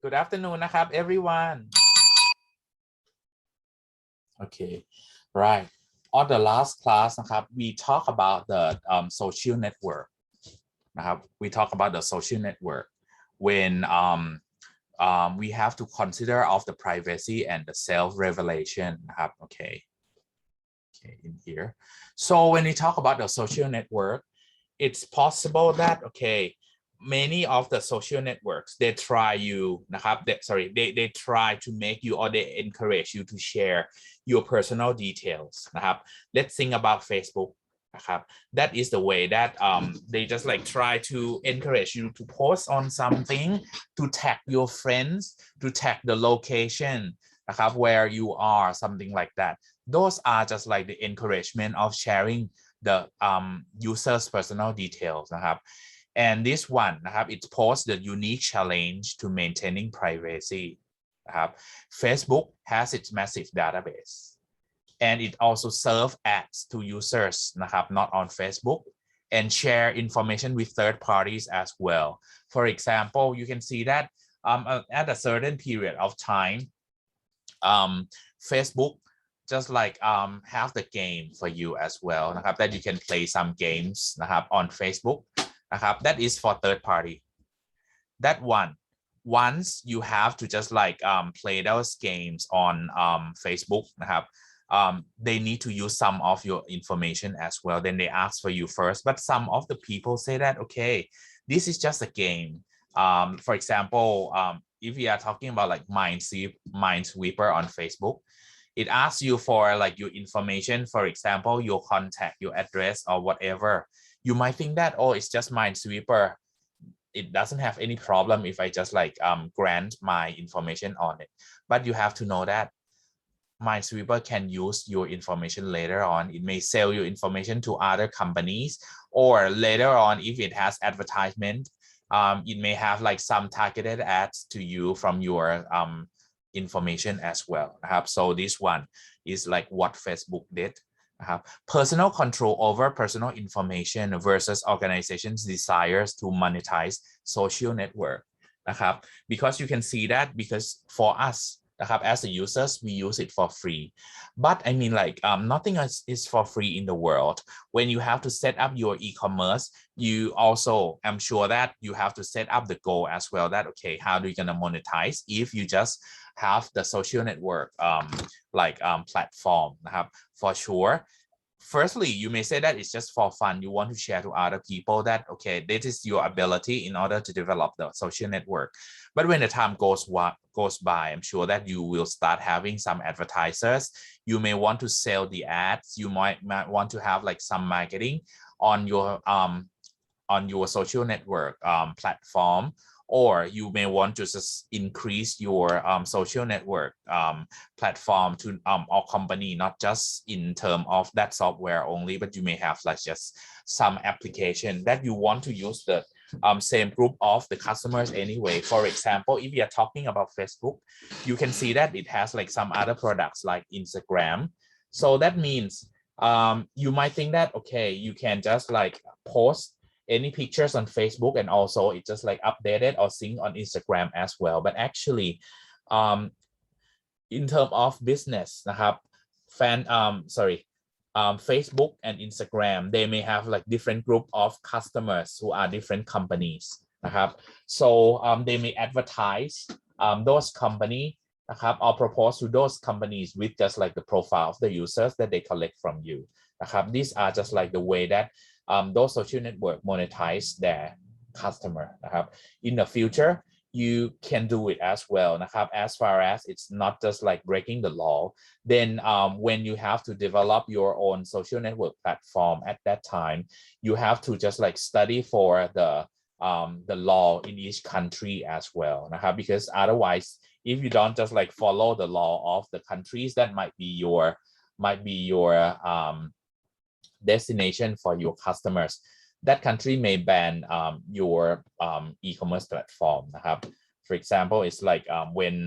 Good afternoon นะครับ everyone. Okay, right. On the last class นะครับ we talk about the social network นะครับ we talk about the social network when we have to consider of the privacy and the self-revelation นะครับ okay in here. So when we talk about the social network, it's possible that many of the social networks they try you นะครับ they try to make you or they encourage you to share your personal details นะครับ let's think about Facebook นะครับ that is the way that they just like try to encourage you to post on something, to tag your friends, to tag the location นะครับ where you are, something like that. Those are just like the encouragement of sharing the user's personal details นะครับ and this one นะครับ it poses the unique challenge to maintaining privacy นะครับ Facebook has its massive database and it also serves ads to users นะครับ not on Facebook and share information with third parties as well. For example, you can see that at a certain period of time Facebook just like have the game for you as well นะครับ that you can play some games นะครับ on Facebook นะครับ that is for third party. That one, once you have to just like play those games on Facebook นะครับ they need to use some of your information as well. Then they ask for you first, but some of the people say that this is just a game. For example, if we are talking about like Minesweeper on Facebook, it asks you for like your information, for example, your contact, your address, or whatever. You might think that, oh, it's just Minesweeper. It doesn't have any problem if I just like grant my information on it. But you have to know that Minesweeper can use your information later on. It may sell your information to other companies, or later on, if it has advertisement, it may have like some targeted ads to you from your information as well นะครับ so this one is like what Facebook did นะครับ personal control over personal information versus organizations' desires to monetize social network นะครับ because you can see that because for us นะครับ as the users we use it for free, but I mean like nothing is for free in the world. When you have to set up your e-commerce, you also, I'm sure that you have to set up the goal as well, that how do you gonna monetize if you just have the social network platform นะครับ for sure. Firstly, you may say that it's just for fun. You want to share to other people that, this is your ability in order to develop the social network. But when the time goes by, I'm sure that you will start having some advertisers. You may want to sell the ads. You might want to have like some marketing on your social network platform. Or you may want to just increase your social network platform to our company, not just in terms of that software only, but you may have like just some application that you want to use the same group of the customers anyway. For example, if you are talking about Facebook, you can see that it has like some other products like Instagram. So that means you might think that you can just like post any pictures on Facebook and also it just like updated or sync on Instagram as well. But actually in terms of business นะครับ Facebook and Instagram they may have like different group of customers who are different companies นะครับ so they may advertise those company นะครับ or propose to those companies with just like the profile of the users that they collect from you นะครับ these are just like the way that those social network monetize their customer นะครับ in the future you can do it as well นะครับ as far as it's not just like breaking the law. Then when you have to develop your own social network platform at that time, you have to just like study for the law in each country as well นะครับ because otherwise if you don't just like follow the law of the countries that might be your destination for your customers, that country may ban your e-commerce platform นะครับ for example it's like when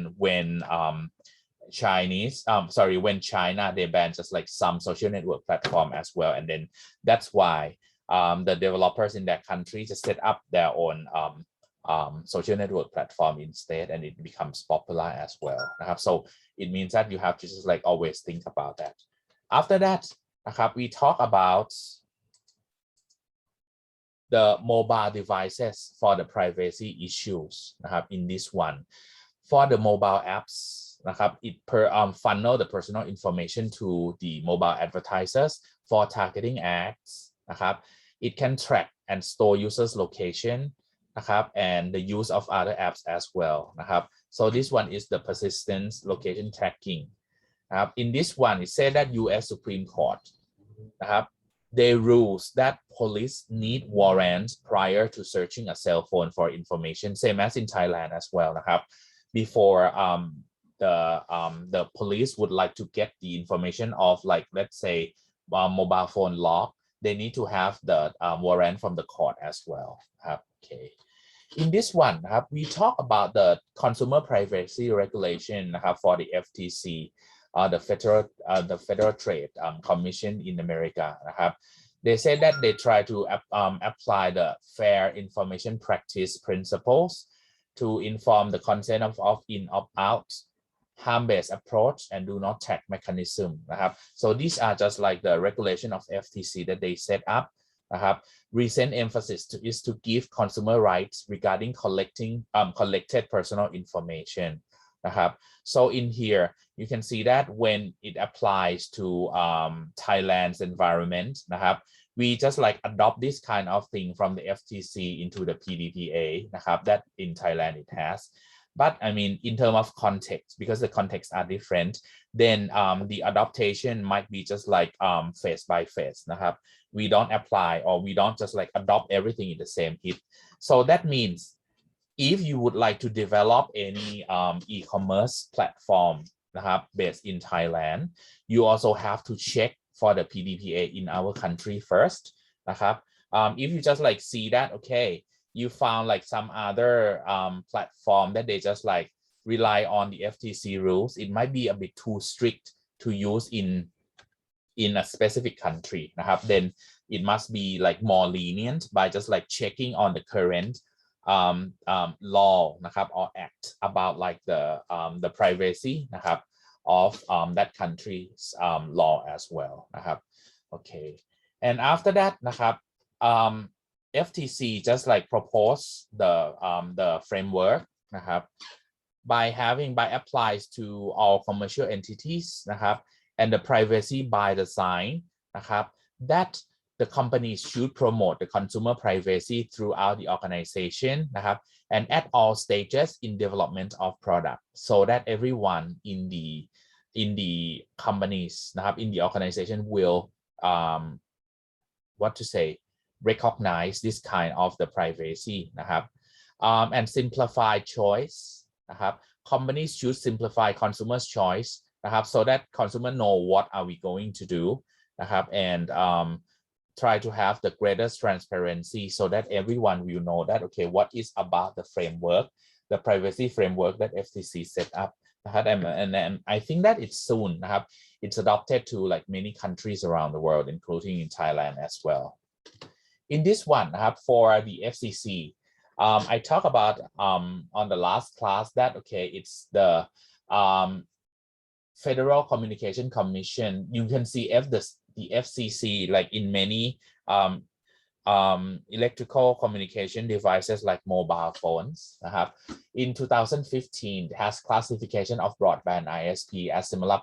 China they ban just like some social network platform as well, and then that's why the developers in that country just set up their own social network platform instead, and it becomes popular as well นะครับ so it means that you have to just like always think about that. After that นะครับ we talk about the mobile devices for the privacy issues นะครับ in this one for the mobile apps นะครับ it funnel the personal information to the mobile advertisers for targeting ads นะครับ it can track and store users location นะครับ and the use of other apps as well นะครับ so this one is the persistence location tracking นะครับ in this one it said that US Supreme Court นะครับ they rules that police need warrants prior to searching a cell phone for information, same as in Thailand as well นะครับ before the police would like to get the information of, like, let's say mobile phone lock, they need to have the warrant from the court as well ครับ okay. In this one นะครับ we talk about the consumer privacy regulation นะครับ for the FTC, the Federal Trade Commission in America นะครับ. They said that they try to apply the fair information practice principles to inform the consent of in of out, harm-based approach, and do not tag mechanism นะครับ. so these are just like the regulation of FTC that they set up นะครับ. recent emphasis is to give consumer rights regarding collected personal information นะครับ so in here you can see that when it applies to Thailand's environment นะครับ, we just like adopt this kind of thing from the FTC into the PDPA นะครับ that in Thailand it has. But I mean, in terms of context, because the contexts are different, then the adaptation might be just like phase by phase นะครับ. we don't apply, or we don't just like adopt everything in the same hit. So that means if you would like to develop any e-commerce platform นะครับ based in Thailand, you also have to check for the PDPA in our country first นะครับ. if you just like see that, okay, you found like some other platform that they just like rely on the FTC rules, it might be a bit too strict to use in a specific country นะครับ then it must be like more lenient by just like checking on the current law นะครับ or act about like the privacy นะครับ of that country's law as well นะครับ okay. and after that นะครับ FTC just like propose the framework นะครับ by applies to all commercial entities นะครับ and the privacy by design นะครับ that the companies should promote the consumer privacy throughout the organization นะครับ and at all stages in development of product, so that everyone in the companies นะครับ in the organization will what to say recognize this kind of the privacy นะครับ and simplify choice นะครับ companies should simplify consumers choice นะครับ so that consumer know what are we going to do นะครับ and try to have the greatest transparency so that everyone will know that, okay, what is about the framework, the privacy framework that FTC set up นะครับ and I think that it's soon นะครับ it's adopted to like many countries around the world, including in Thailand as well. In this one นะครับ for the FCC, I talk about on the last class that, okay, it's the Federal Communication Commission. You can see the FCC like in many electrical communication devices like mobile phones นะครับ. in 2015 it has classification of broadband ISP as similar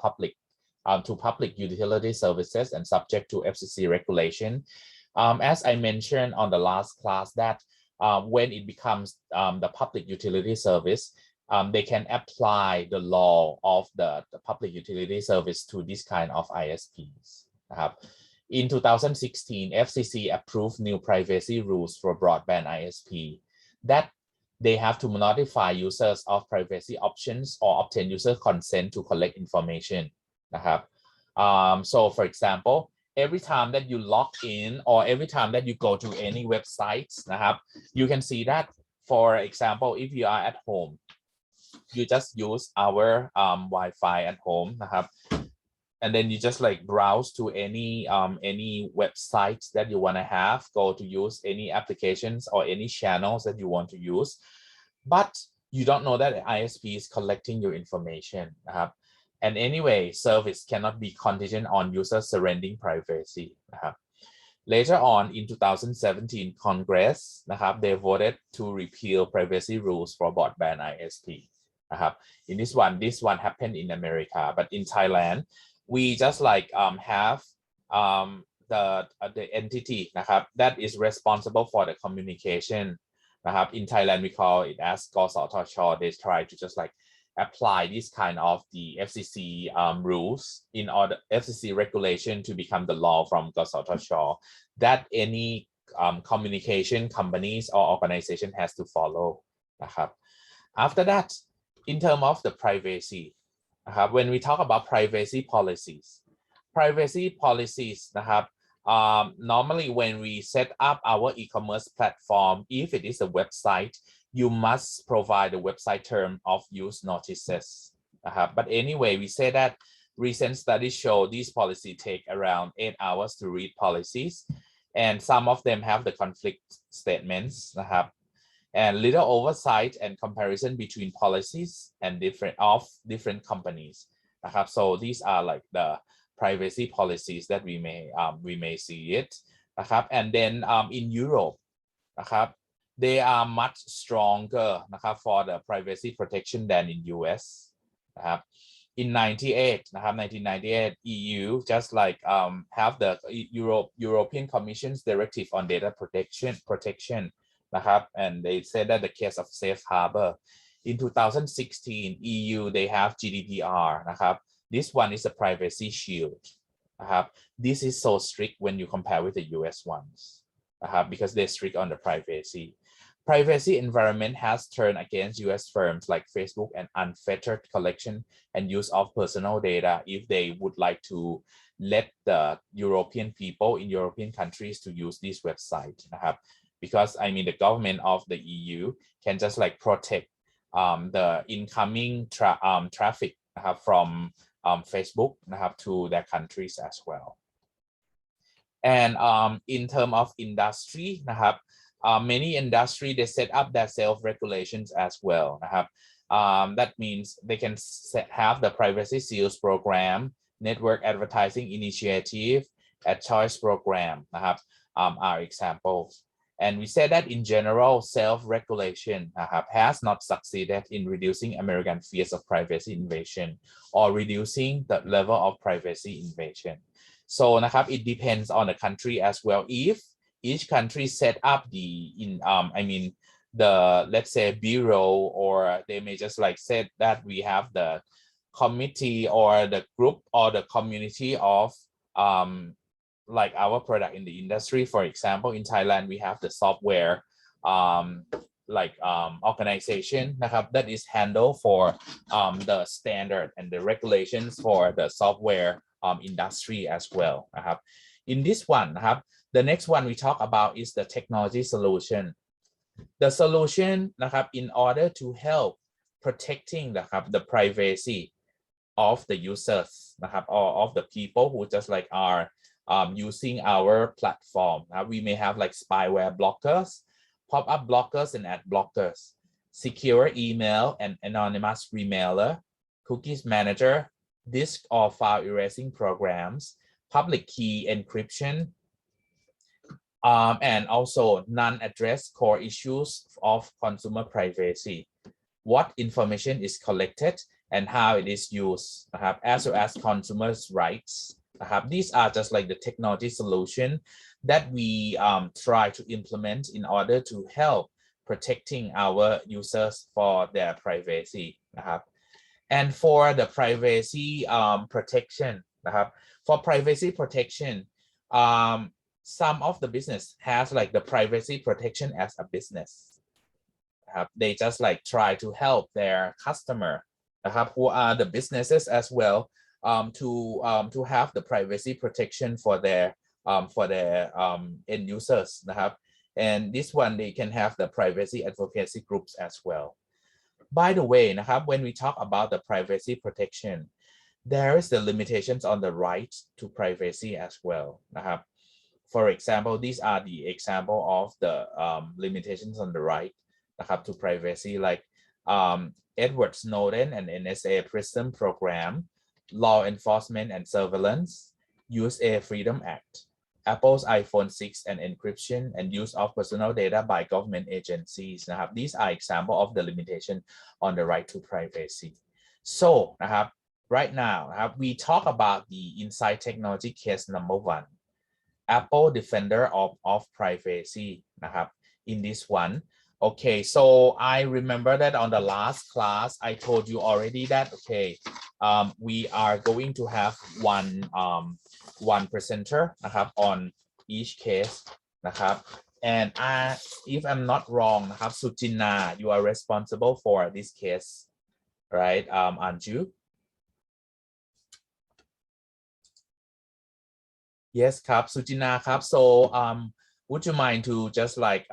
to public utility services and subject to FCC regulation. As I mentioned on the last class that when it becomes the public utility service, they can apply the law of the public utility service to this kind of ISPs นะครับ. In 2016, FCC approved new privacy rules for broadband ISP that they have to notify users of privacy options or obtain user consent to collect information นะครับ. so for example, every time that you log in or every time that you go to any websites นะครับ you can see that, for example, if you are at home, you just use our Wi-Fi at home นะครับ and then you just like browse to any websites that you want to have, go to use any applications or any channels that you want to use, but you don't know that the ISP is collecting your information. And anyway, service cannot be contingent on users surrendering privacy. Later on in 2017, Congress they voted to repeal privacy rules for broadband ISP. In this one happened in America, but in Thailand, we just like have the entity that is responsible for the communication. In Thailand, we call it as กสทช. They try to just like apply this kind of the FCC rules in order FCC regulation to become the law from กสทช. that any communication companies or organization has to follow. After that, in terms of the privacy, when we talk about privacy policies, normally when we set up our e-commerce platform, if it is a website, you must provide the website term of use notices. But anyway, we say that recent studies show these policies take around 8 hours to read policies, and some of them have the conflict statements. And little oversight and comparison between policies and different companies. So these are like the privacy policies that we may see it. And then in Europe, they are much stronger for the privacy protection than in US. In 1998, EU just like have the European Commission's Directive on Data Protection. And they said that the case of safe harbor. In 2016, EU, they have GDPR. This one is a privacy shield. This is so strict when you compare with the US ones, because they're strict on the privacy. Privacy environment has turned against US firms like Facebook and unfettered collection and use of personal data if they would like to let the European people in European countries to use this website. Because I mean the government of the EU can just like protect the incoming traffic from Facebook to their countries as well. And in terms of industry, many industry they set up their self-regulations as well. That means they can have the privacy seals program, network advertising initiative, ad choice program are examples. And we said that in general, self-regulation has not succeeded in reducing American fears of privacy invasion or reducing the level of privacy invasion. So it depends on the country as well. If each country set up the let's say bureau, or they may just like said that we have the committee or the group or the community of like our product in the industry. For example, in Thailand, we have the software organization that is handled for the standard and the regulations for the software industry as well. In this one, the next one we talk about is the technology solution. The solution in order to help protecting the privacy of the users or of the people who just like are using our platform. We may have like spyware blockers, pop-up blockers and ad blockers, secure email and anonymous remailer, cookies manager, disk or file erasing programs, public key encryption, and also non-address core issues of consumer privacy. What information is collected and how it is used, as well as consumers' rights. These are just like the technology solution that we try to implement in order to help protecting our users for their privacy. And for the privacy protection, for privacy protection, some of the business has like the privacy protection as a business. They just like try to help their customer, who are the businesses as well, to have the privacy protection for their end users. And this one they can have the privacy advocacy groups as well. By the way, when we talk about the privacy protection, there is the limitations on the right to privacy as well นะครับ for example these are the example of the limitations on the right นะครับ to privacy like Edward Snowden and NSA PRISM program, law enforcement and surveillance, USA Freedom Act, Apple's iPhone 6 and encryption and use of personal data by government agencies นะครับ These are example of the limitation on the right to privacy. So นะครับ right now นะครับ we talk about the inside technology case number 1, Apple Defender of privacy นะครับ in this one. Okay, so I remember that on the last class I told you already that okay, we are going to have one presenter นะครับ on each case นะครับ and if I'm not wrong นะครับ Sujina, you are responsible for this case, right? Aren't you? Yes ครับ Sujina ครับ so would you mind to just like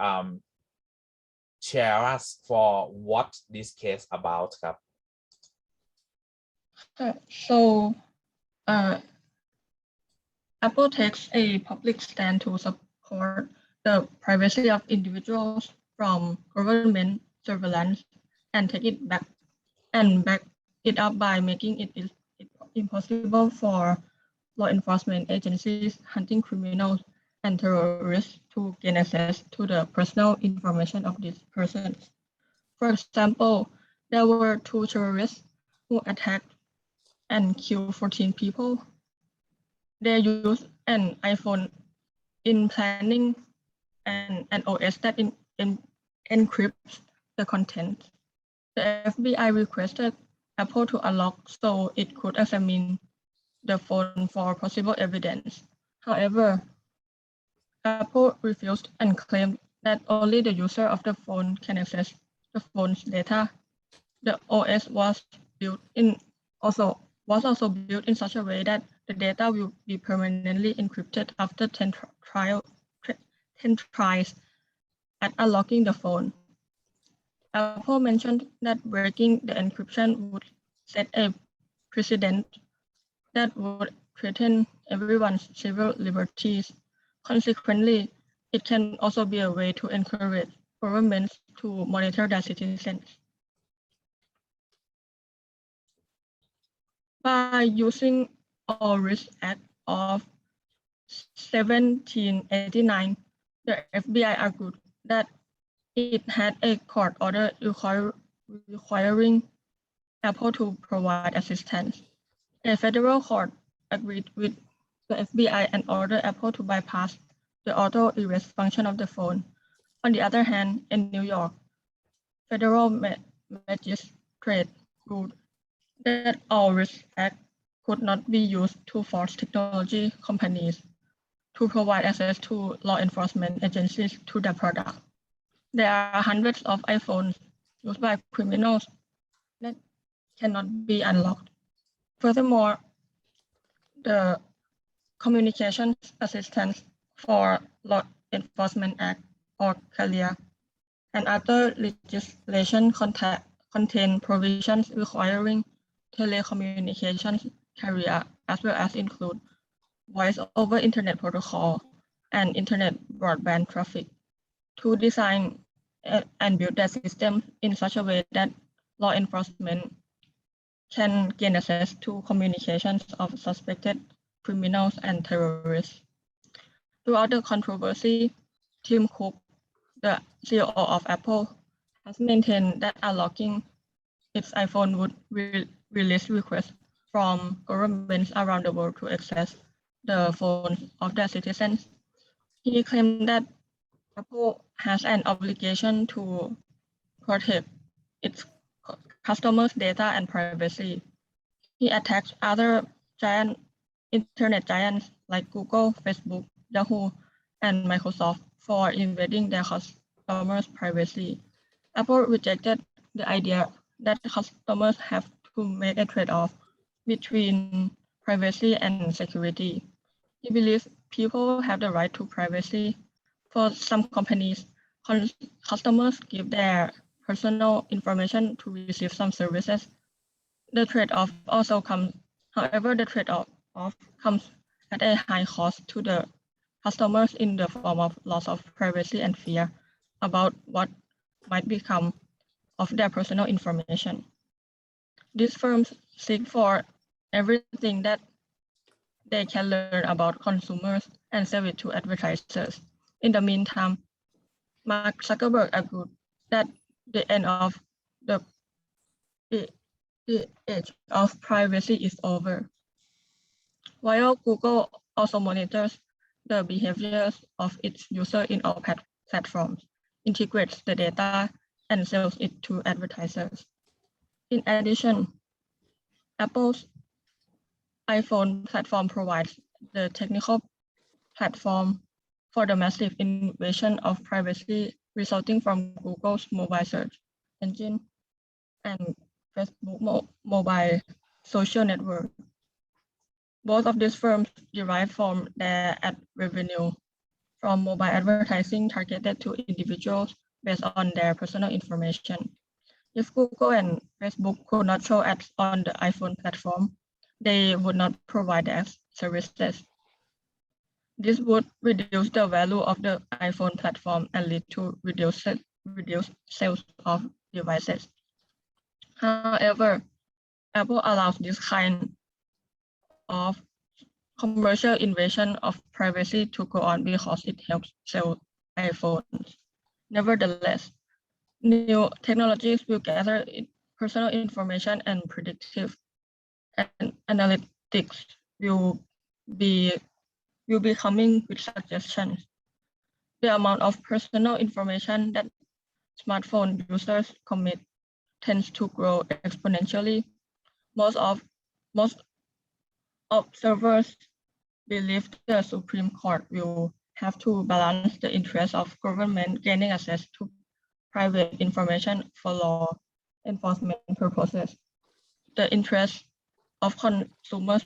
share us for what this case about ครับ So Apple takes a public stand to support the privacy of individuals from government surveillance and take it back it up by making it impossible for law enforcement agencies hunting criminals and terrorists to gain access to the personal information of these persons. For example, there were 2 terrorists who attacked and killed 14 people. They used an iPhone in planning and an OS that encrypts the content. The FBI requested Apple to unlock so it could examine the phone for possible evidence. However, Apple refused and claimed that only the user of the phone can access the phone's data. The OS was also built in such a way that the data will be permanently encrypted after 10 tries at unlocking the phone. Apple mentioned that breaking the encryption would set a precedent that would threaten everyone's civil liberties. Consequently, it can also be a way to encourage governments to monitor their citizens. By using All Risk Act of 1789, the FBI argued that it had a court order requiring Apple to provide assistance. A federal court agreed with the FBI and ordered Apple to bypass the auto erase function of the phone. On the other hand, in New York, federal magistrate ruled that All Risk Act could not be used to force technology companies to provide access to law enforcement agencies to their product. There are hundreds of iPhones used by criminals that cannot be unlocked. Furthermore, the Communications Assistance for Law Enforcement Act or CALIA and other legislation contain provisions requiring telecommunications carrier as well as include voice over internet protocol and internet broadband traffic to design and build their system in such a way that law enforcement can gain access to communications of suspected criminals and terrorists. Throughout the controversy, Tim Cook, the CEO of Apple, has maintained that unlocking its iPhone would release requests from governments around the world to access the phones of their citizens. He claimed that Apple has an obligation to protect its customers' data and privacy. He attacked other internet giants like Google, Facebook, Yahoo, and Microsoft for invading their customers' privacy. Apple rejected the idea that customers have to make a trade-off between privacy and security. He believes people have the right to privacy. For some companies, customers give their personal information to receive some services. The trade-off also comes However, the trade-off comes at a high cost to the customers in the form of loss of privacy and fear about what might become of their personal information. These firms seek for everything that they can learn about consumers and sell it to advertisers. In the meantime, Mark Zuckerberg argued that the end of the age of privacy is over. While Google also monitors the behaviors of its users in all platforms, integrates the data, and sells it to advertisers. In addition, Apple's iPhone platform provides the technical platform for the massive invasion of privacy resulting from Google's mobile search engine and Facebook mobile social network. Both of these firms derive from their ad revenue from mobile advertising targeted to individuals based on their personal information. If Google and Facebook could not show ads on the iPhone platform, they would not provide the services. This would reduce the value of the iPhone platform and lead to reduced sales of devices. However, Apple allows this kind of commercial invasion of privacy to go on because it helps sell iPhones. Nevertheless, new technologies will gather personal information and predictive and analytics will be coming with suggestions. The amount of personal information that smartphone users commit tends to grow exponentially. Most observers believe the Supreme Court will have to balance the interest of government gaining access to private information for law enforcement purposes, the interest of consumers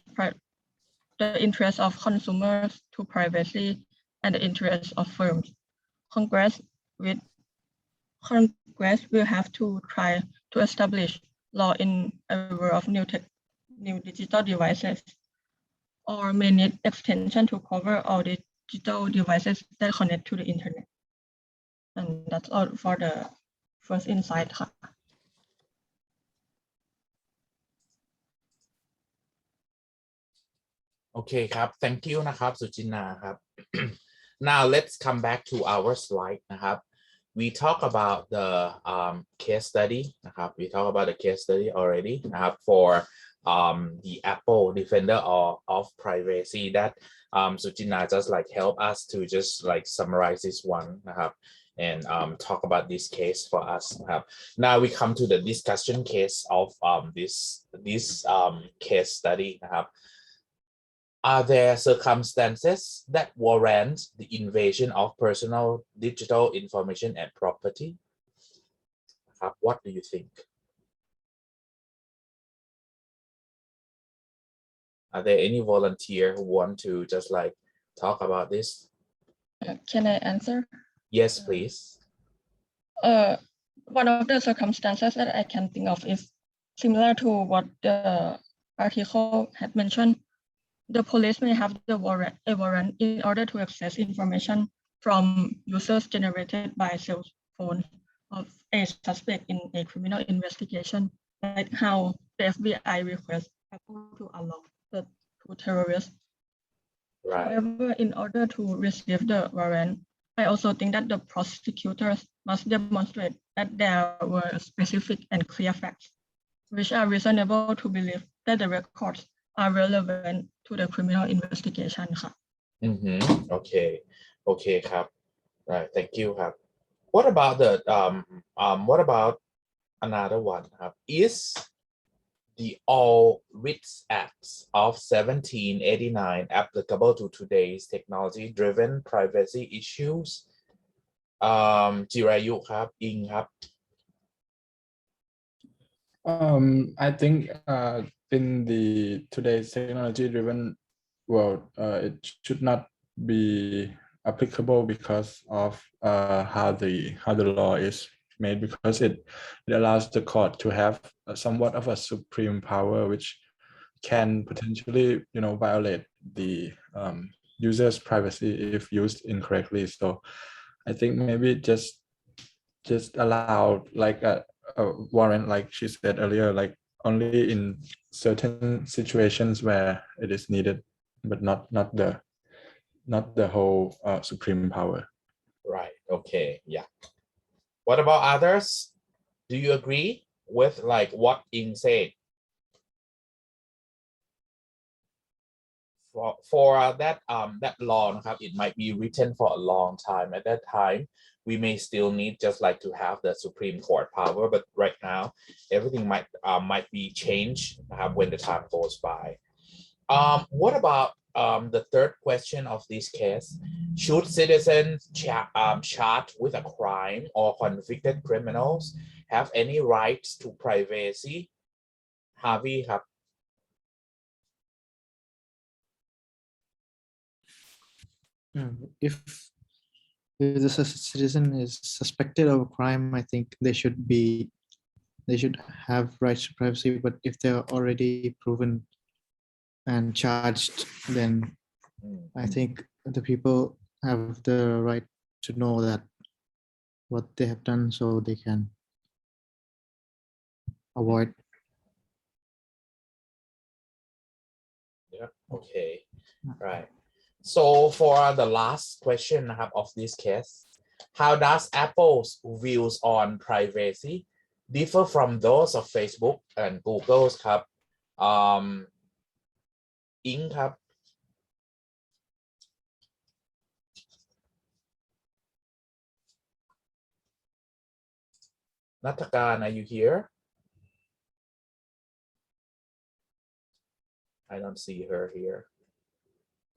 to privacy, and the interest of firms. Congress will have to try to establish law in favor of new digital devices, or may need extension to cover all digital devices that connect to the internet. And that's all for the first insight. Okay ครับ thank you นะครับสุจินาครับ now let's come back to our slide นะครับ we talk about the case study นะครับ we talk about the case study already นะครับ for the Apple Defender of privacy that Sujina just like help us to just like summarize this one นะครับ and talk about this case for us นะครับ now we come to the discussion case of this case study นะครับ Are there circumstances that warrant the invasion of personal digital information and property? What do you think? Are there any volunteer who want to just like talk about this? Can I answer? Yes, please. One of the circumstances that I can think of is similar to what the article had mentioned. The police may have a warrant in order to access information from users generated by cell phones of a suspect in a criminal investigation, like how the FBI requests Apple to unlock the two terrorists. Right. However, in order to receive the warrant, I also think that the prosecutors must demonstrate that there were specific and clear facts, which are reasonable to believe that the records are relevant to the criminal investigation ค่ะ Okay ครับ right thank you ครับ what about the what about another one ครับ is the all writs acts of 1789 applicable to today's technology driven privacy issues จิรายุครับอิงครับ I think in the today's technology-driven world, it should not be applicable because of how the law is made, because it allows the court to have somewhat of a supreme power, which can potentially violate the user's privacy if used incorrectly. So I think maybe just allow like a warrant, like she said earlier, like only in certain situations where it is needed, but not the whole supreme power. Right. Okay. Yeah. What about others? Do you agree with like what Ing said? For that law, it might be written for a long time. At that time, we may still need just like to have the Supreme Court power, but right now, everything might be changed when the time goes by. What about the third question of this case? Should citizens charged with a crime or convicted criminals have any rights to privacy? Harvey ครับ If the citizen is suspected of a crime, I think they should have rights to privacy. But if they're already proven and charged, then I think the people have the right to know that what they have done, so they can avoid. Yeah. Okay. Right. So for the last question of this case, how does Apple's views on privacy differ from those of Facebook and Google's ครับอิงครับ Natakan, are you here? I don't see her here.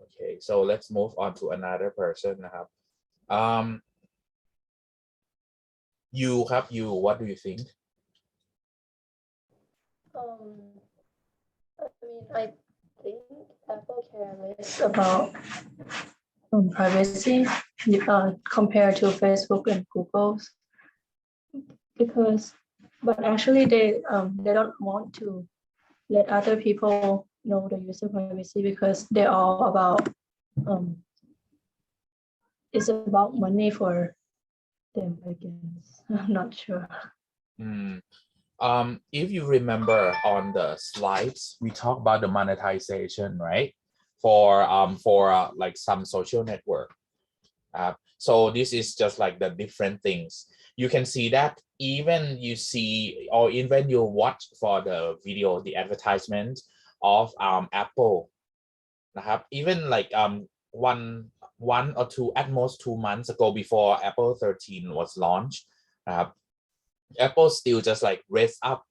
Okay, so let's move on to another person นะครับ you ครับ you what do you think? I think Apple care less about privacy compared to Facebook and Google, but actually they don't want to let other people know the user privacy because they're all about it's about money for them, I guess. I'm not sure. If you remember on the slides, we talk about the monetization, right? For like some social network. So this is just like the different things. You can see that even you see, or even you watch for the video, the advertisement of Apple. Even like one or two, at most 2 months ago, before Apple 13 was launched, Apple still just like raise up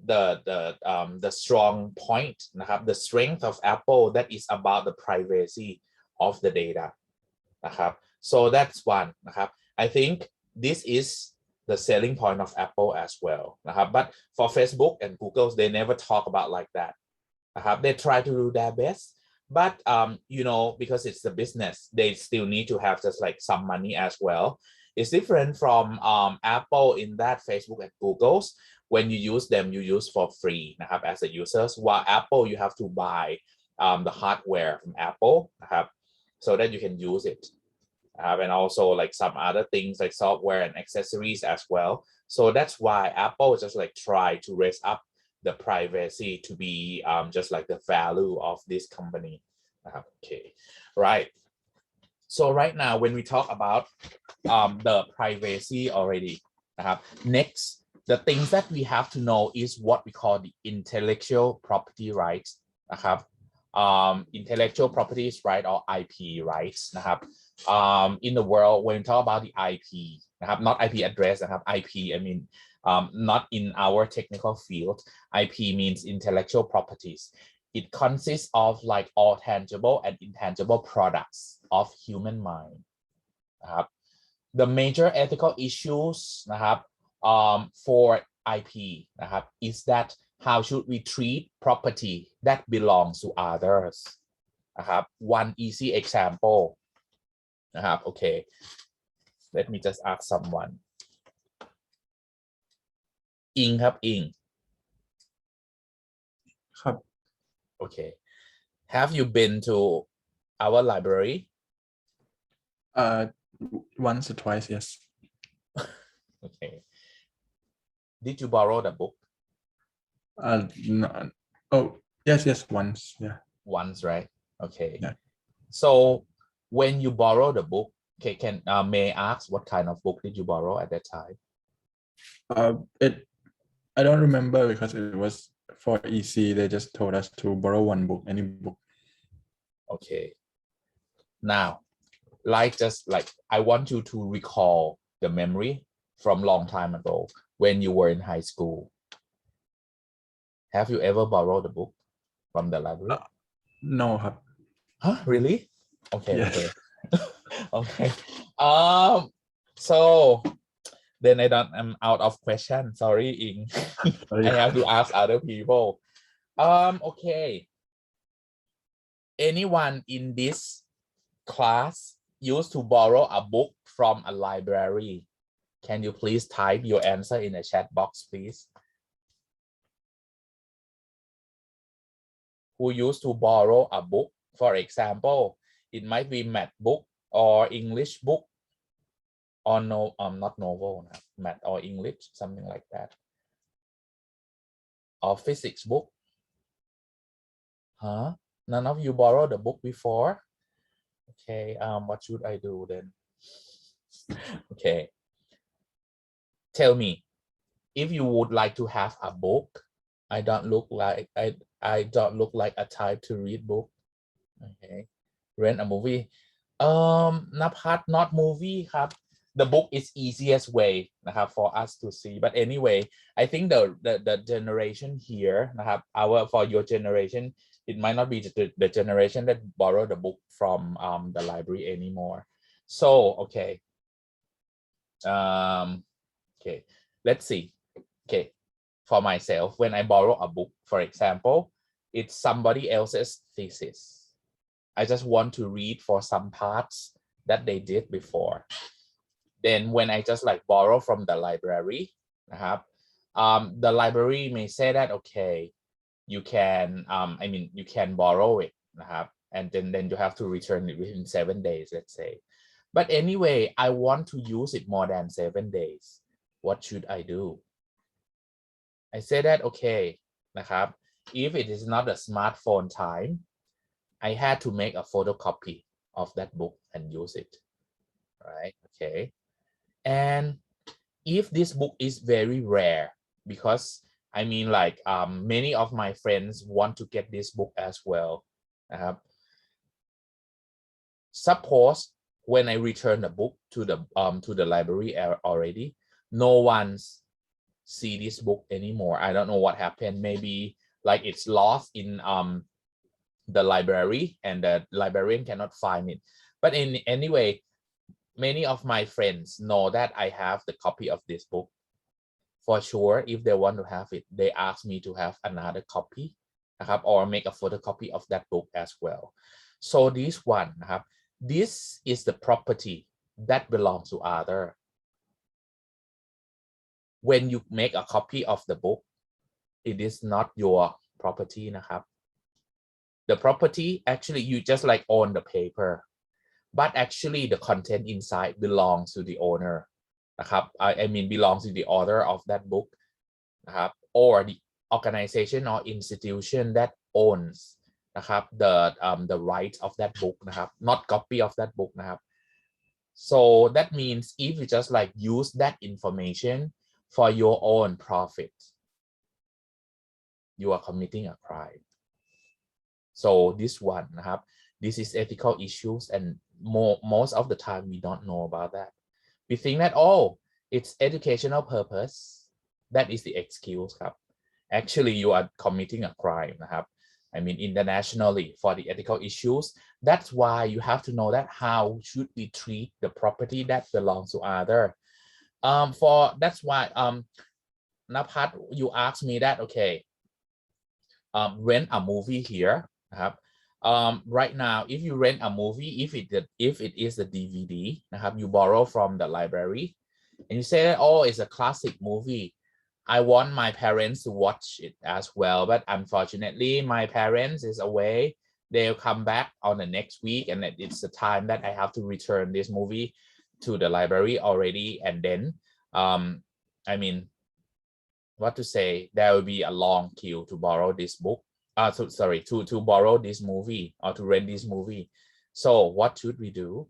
the strong point, the strength of Apple that is about the privacy of the data. So that's one. I think this is the selling point of Apple as well. But for Facebook and Google, they never talk about like that. They try to do their best, but because it's the business, they still need to have just like some money as well. It's different from Apple in that Facebook and Google's, when you use them, you use for free as a users, while Apple you have to buy the hardware from Apple so that you can use it. And also like some other things like software and accessories as well. So that's why Apple just like try to raise up the privacy to be just like the value of this company. Okay, right. So right now, when we talk about the privacy already, next, the things that we have to know is what we call the intellectual property rights. Intellectual properties right, or IP rights. In the world, when we talk about the IP, not IP address, IP, I mean, not in our technical field. IP means intellectual properties. It consists of like all tangible and intangible products of human mind. The major ethical issues for IP is that how should we treat property that belongs to others? One easy example. Okay, let me just ask someone. อิงครับอิง ครับ Okay. Have you been to our library? Once or twice, yes. Okay. Did you borrow the book? No, oh, yes, once, yeah. Once, right? Okay. Yeah. So when you borrow the book, okay, may I ask what kind of book did you borrow at that time? I don't remember because it was for EC. They just told us to borrow one book, any book. Okay. Now, just like I want you to recall the memory from long time ago when you were in high school. Have you ever borrowed a book from the library? No,ครับ. Huh? Really? Okay. Yes. Okay. Okay. So then I'm out of question. Sorry, Ing. Sorry. I have to ask other people. Okay. Anyone in this class used to borrow a book from a library? Can you please type your answer in the chat box, please? Who used to borrow a book? For example, it might be math book or English book or not novel, math or English, something like that. Or physics book. Huh? None of you borrowed the book before? Okay, what should I do then? Okay. Tell me, if you would like to have a book, I don't look like a type to read book. Okay. Rent a movie. Napat, not movie ครับ The book is easiest way นะครับ for us to see. But anyway, I think the generation here นะครับ for your generation, it might not be the generation that borrow the book from the library anymore. So okay. Okay, let's see. Okay, for myself, when I borrow a book, for example, it's somebody else's thesis. I just want to read for some parts that they did before. Then when I just like borrow from the library, the library may say that, okay, you can, you can borrow it, and then you have to return it within 7 days, let's say. But anyway, I want to use it more than 7 days. What should I do? I say that, okay, if it is not a smartphone time, I had to make a photocopy of that book and use it, right? Okay. And if this book is very rare, because many of my friends want to get this book as well. Suppose when I return the book to the library already, no one's see this book anymore. I don't know what happened. Maybe like it's lost in the library and the librarian cannot find it. But anyway, many of my friends know that I have the copy of this book. For sure, if they want to have it, they ask me to have another copy, or make a photocopy of that book as well. So this one, this is the property that belongs to other. When you make a copy of the book, it is not your property. The property, actually, you just like own the paper, but actually the content inside belongs to the owner. Belongs to the author of that book, or the organization or institution that owns the rights of that book, not copy of that book. So that means if you just like use that information for your own profit, you are committing a crime. So this one, this is ethical issues, and most of the time we don't know about that. We think that, oh, it's educational purpose. That is the excuse. Actually, you are committing a crime. Internationally for the ethical issues. That's why you have to know that how should we treat the property that belongs to other. That's why Napat, you asked me that, okay, rent a movie here. Right now, if you rent a movie, if it is a DVD, you borrow from the library, and you say that, oh, it's a classic movie. I want my parents to watch it as well, but unfortunately my parents is away. They'll come back on the next week, and it's the time that I have to return this movie to the library already. And then I mean, what to say, there will be a long queue to borrow this book, to borrow this movie or to rent this movie. So what should we do?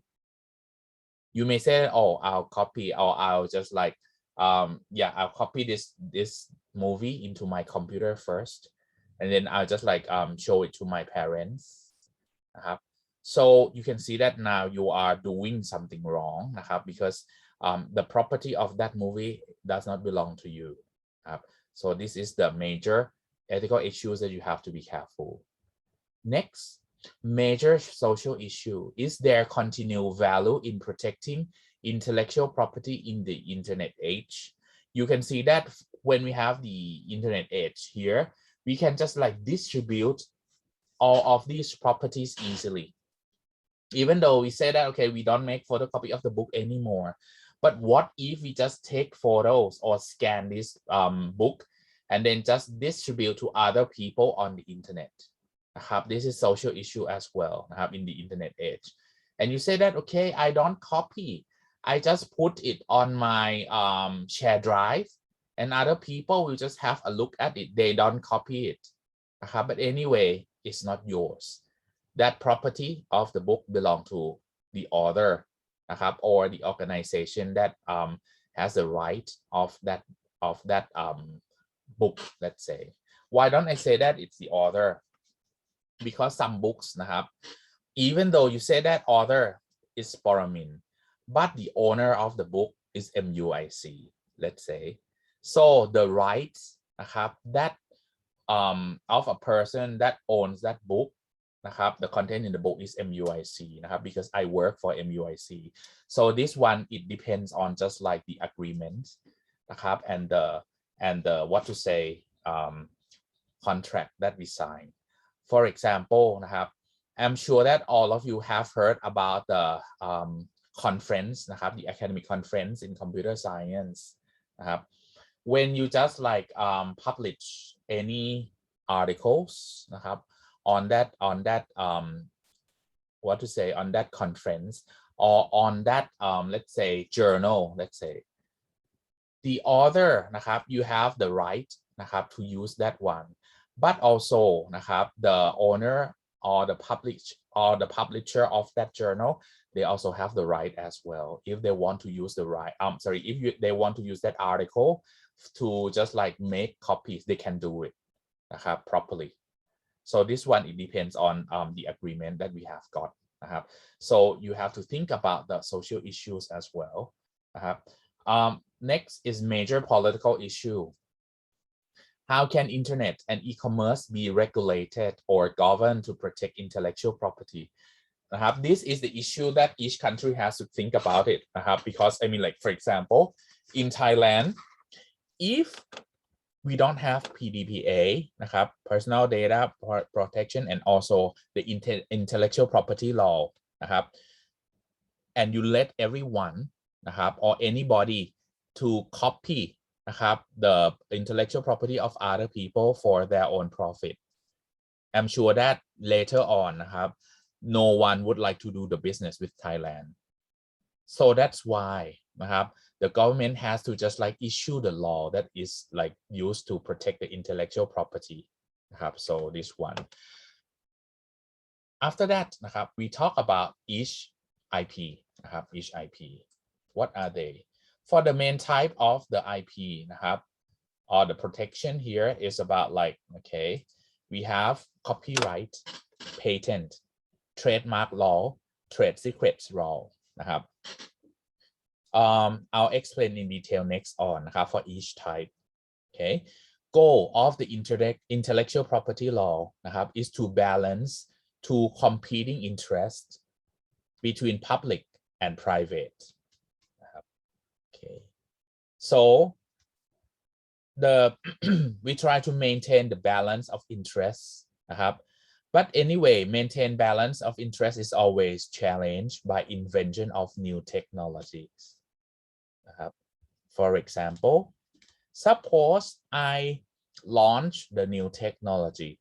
You may say, oh, I'll copy, or I'll just like yeah, I'll copy this movie into my computer first, and then I'll just like show it to my parents. So you can see that now you are doing something wrong, because the property of that movie does not belong to you. So this is the major ethical issues that you have to be careful. Next, major social issue: is there continued value in protecting intellectual property in the internet age? You can see that when we have the internet age here, we can just like distribute all of these properties easily. Even though we say that, okay, we don't make photocopy of the book anymore, but what if we just take photos or scan this book and then just distribute to other people on the internet? This is social issue as well in the internet age. And you say that, okay, I don't copy, I just put it on my share drive, and other people will just have a look at it. They don't copy it. But anyway, it's not yours. That property of the book belong to the author, or the organization that has the right of that book, let's say. Why don't I say that it's the author? Because some books, even though you say that author is Sporamin, but the owner of the book is MUIC, let's say. So the rights that of a person that owns that book, the content in the book is MUIC, because I work for MUIC. So this one, it depends on just like the agreement, and the what to say contract that we sign. For example, I'm sure that all of you have heard about the conference, the academic conference in computer science. When you just like publish any articles on that what to say, on that conference, or on that let's say journal, let's say, the author you have the right to use that one. But also the owner or the publisher of that journal, they also have the right as well. If they want to use the right, they want to use that article to just like make copies, they can do it properly. So this one, it depends on the agreement that we have got. So you have to think about the social issues as well. Next is major political issue. How can internet and e-commerce be regulated or governed to protect intellectual property? This is the issue that each country has to think about it. Because I mean, like for example, in Thailand, if we don't have PDPA, personal data protection, and also the intellectual property law, and you let everyone or anybody to copy the intellectual property of other people for their own profit, I'm sure that later on no one would like to do the business with Thailand. So that's why the government has to just like issue the law that is like used to protect the intellectual property. So this one. After that we talk about each IP. Each IP, what are they? For the main type of the IP, or the protection here is about like, okay, we have copyright, patent, trademark law, trade secrets law. I'll explain in detail next on for each type. Okay, goal of the intellectual property law is to balance two competing interests between public and private. Okay, so we try to maintain the balance of interests, but anyway, maintain balance of interest is always challenged by invention of new technologies. For example, suppose I launch the new technology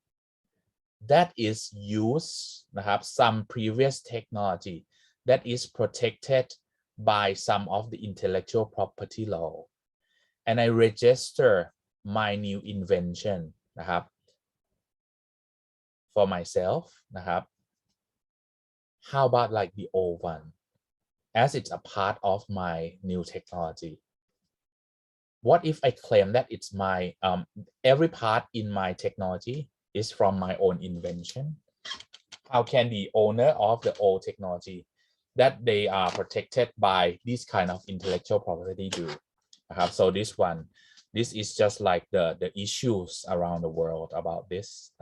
that is used นะครับ some previous technology that is protected by some of the intellectual property law and I register my new invention นะครับ for myself นะครับ how about like the old one as it's a part of my new technology what if I claim that it's my every part in my technology is from my own invention how can the owner of the old technology that they are protected by this kind of intellectual property do so this is just like the issues around the world about this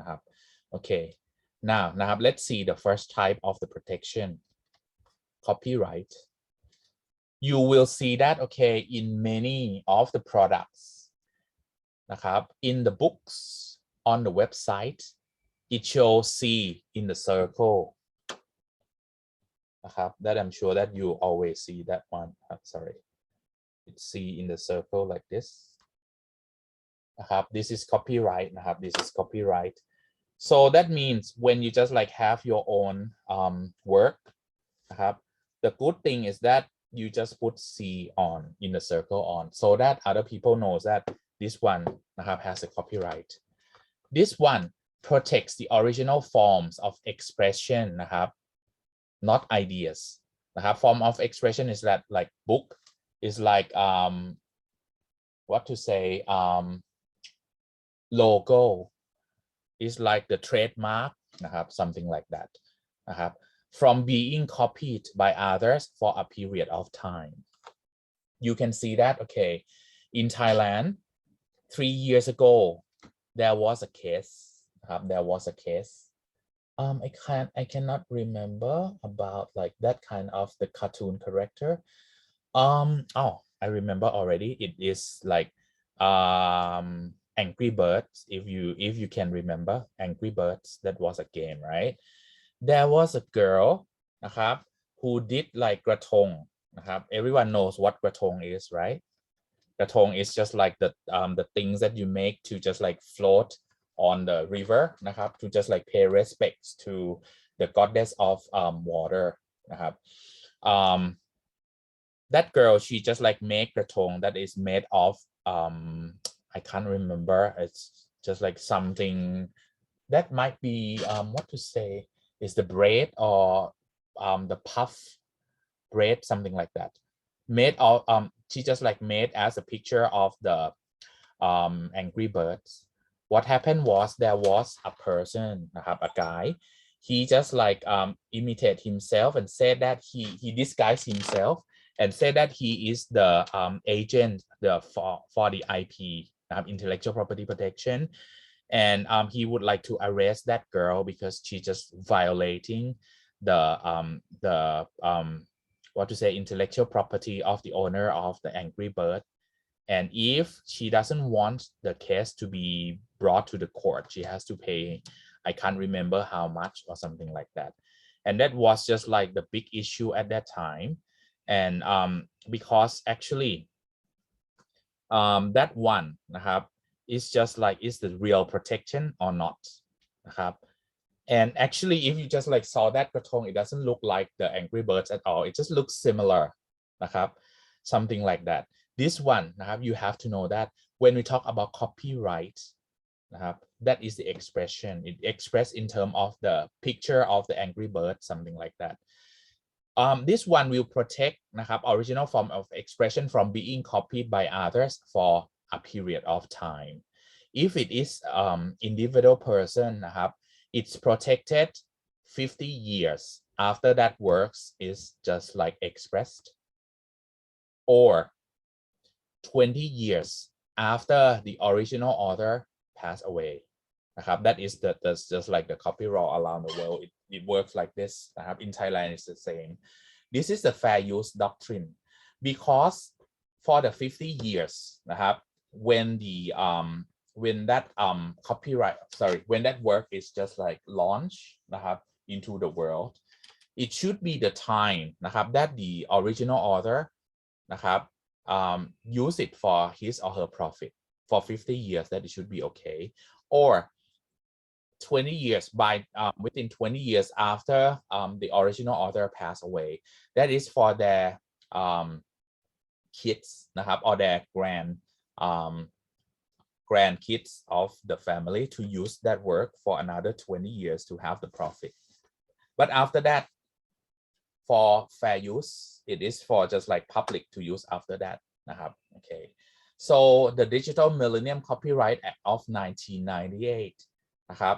okay now let's see the first type of the protection copyright you will see that okay in many of the products in the books on the website it shows C in the circle that I'm sure that you always see that one sorry it's C in the circle like this this is copyright this is copyright so that means when you just like have your own work the good thing is that you just put C on in the circle on so that other people knows that this one has a copyright this one protects the original forms of expression not ideas form of expression is that like book is like what to say logo is like the trademark something like that from being copied by others for a period of time you can see that okay in Thailand 3 years ago there was a case I cannot remember about like that kind of the cartoon character oh I remember already it is like Angry Birds if you can remember Angry Birds that was a game right there was a girl who did like กระทงeveryone knows what กระทง is right กระทง is just like the things that you make to just like float on the river to just like pay respects to the goddess of water that girl she just like make กระทง that is made of I can't remember it's just like something that might be what to say is the bread or the puff bread something like that made of she just like made as a picture of the Angry Birds what happened was there was a person a guy he just like imitate himself and said that he disguised himself and said that he is the agent for the IP intellectual property protection and he would like to arrest that girl because she just violating the what to say intellectual property of the owner of the Angry Bird and if she doesn't want the case to be brought to the court she has to pay I can't remember how much or something like that and that was just like the big issue at that time and because actually that one is just like is the real protection or not and actually if you just like saw that กระทง it doesn't look like the Angry Birds at all it just looks similar something like that this one you have to know that when we talk about copyright that is the expression it expressed in terms of the picture of the Angry Bird something like that this one will protect original form of expression from being copied by others for a period of time if it is individual person it's protected 50 years after that works is just like expressed or 20 years after the original author passed away that is that's just like the copyright around the world it works like this in Thailand it's the same this is the fair use doctrine because for the 50 years when the when that copyright when that work is just like launched into the world it should be the time that the original author use it for his or her profit for 50 years that it should be okay, or 20 years by within 20 years after the original author passed away. That is for their kids นะครับ or their grandkids of the family to use that work for another 20 years to have the profit. But after that, for fair use, it is for just like public to use after that นะครับ okay. So the Digital Millennium Copyright Act of 1998 นะครับ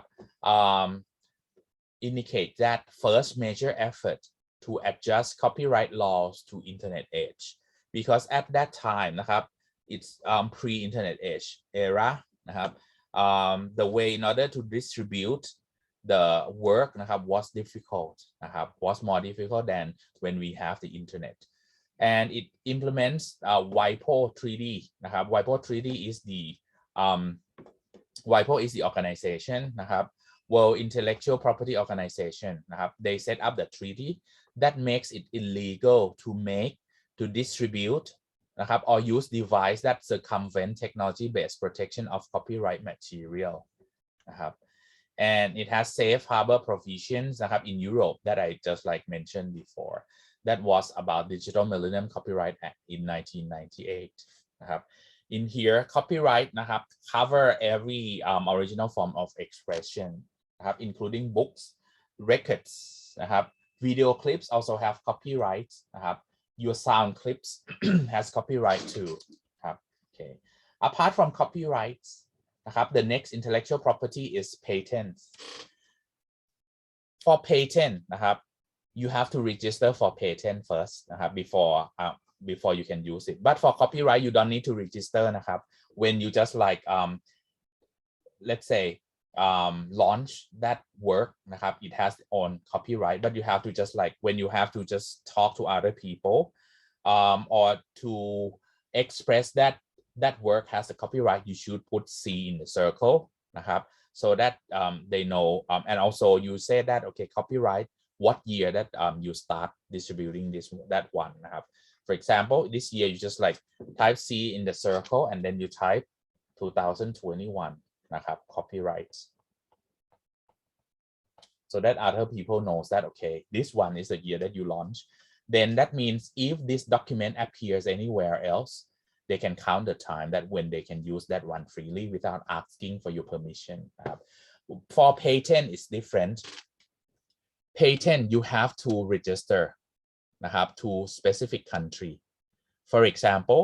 indicate that first major effort to adjust copyright laws to internet age, because at that time นะครับ it's pre-internet age era นะครับ the way in order to distribute the work นะครับ was difficult นะครับ was more difficult than when we have the internet, and it implements WIPO 3D นะครับ WIPO 3D is the WIPO is the organization นะครับ World Intellectual Property Organization นะครับ they set up the treaty that makes it illegal to distribute นะครับ or use device that circumvent technology-based protection of copyright material นะครับ and it has safe harbor provisions นะครับ in Europe that I just like mentioned before. That was about Digital Millennium Copyright Act in 1998 นะครับ in here copyright นะครับ cover every original form of expression นะครับ including books, records นะครับ video clips also have copyright นะครับ your sound clips has copyright too ครับ okay. Apart from copyrights นะครับ the next intellectual property is patents. For patent นะครับ you have to register for patent first นะครับ before you can use it, but for copyright you don't need to register นะครับ when you just like let's say launch that work นะครับ it has own copyright, but you have to just like when you have to just talk to other people or to express that work has a copyright, you should put C in the circle นะครับ so that they know and also you say that okay copyright what year that you start distributing that one นะครับ for example this year you just like type C in the circle and then you type 2021 นะครับ copyright, so that other people knows that okay this one is the year that you launch. Then that means if this document appears anywhere else, they can count the time that when they can use that one freely without asking for your permission นะครับ for patent it's different. Patent you have to register นะครับ to specific country. For example,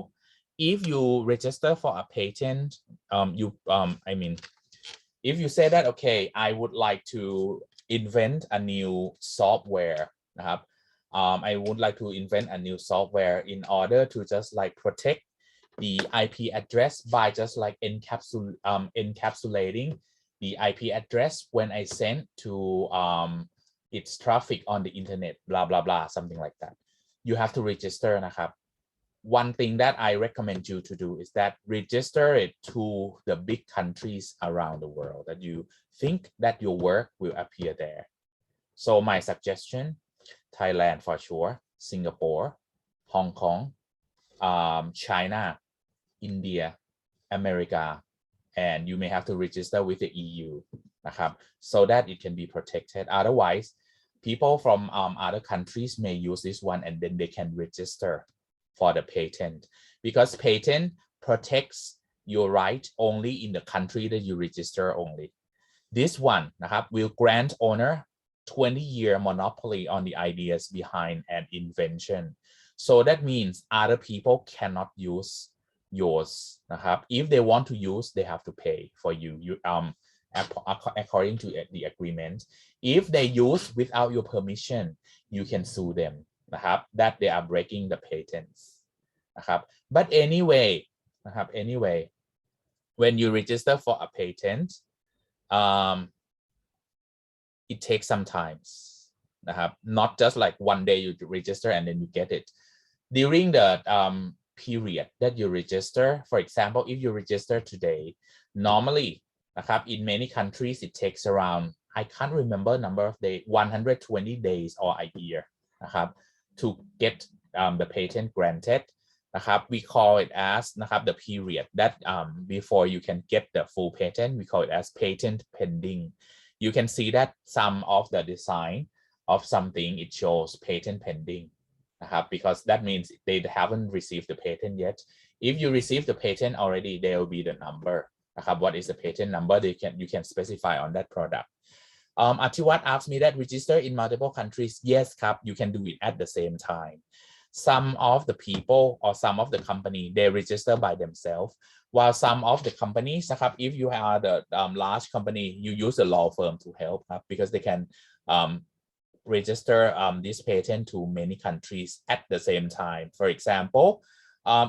if you register for a patent if you say that okay I would like to invent a new software นะครับ I would like to invent a new software in order to just like protect the IP address by just like encapsulating the IP address when I send to its traffic on the internet, blah blah blah, something like that. You have to register นะครับ one thing that I recommend you to do is that register it to the big countries around the world that you think that your work will appear there. So my suggestion, Thailand for sure, Singapore, Hong Kong, China, India, America, and you may have to register with the EU นะครับ so that it can be protected. Otherwise people from other countries may use this one and then they can register for the patent, because patent protects your right only in the country that you register only. This one นะครับ will grant owner 20-year monopoly on the ideas behind an invention, so that means other people cannot use yours นะครับ if they want to use they have to pay for you according to the agreement. If they use without your permission you can sue them นะครับ that they are breaking the patents นะครับ but anyway นะครับ anyway when you register for a patent it takes some time นะครับ not just like one day you register and then you get it. During the period that you register, for example if you register today, normally นะครับ in many countries it takes around I can't remember number of days 120 days or a year นะครับ to get the patent granted นะครับ we call it as นะครับ the period that before you can get the full patent we call it as patent pending. You can see that some of the design of something it shows patent pending นะครับ because that means they haven't received the patent yet. If you receive the patent already there will be the number นะครับ what is the patent number you can specify on that product. Atiwat asked me that register in multiple countries. Yes ครับ you can do it at the same time. Some of the people or some of the company they register by themselves, while some of the companies นะครับ if you are the large company you use a law firm to help ครับ because they can register this patent to many countries at the same time. For example,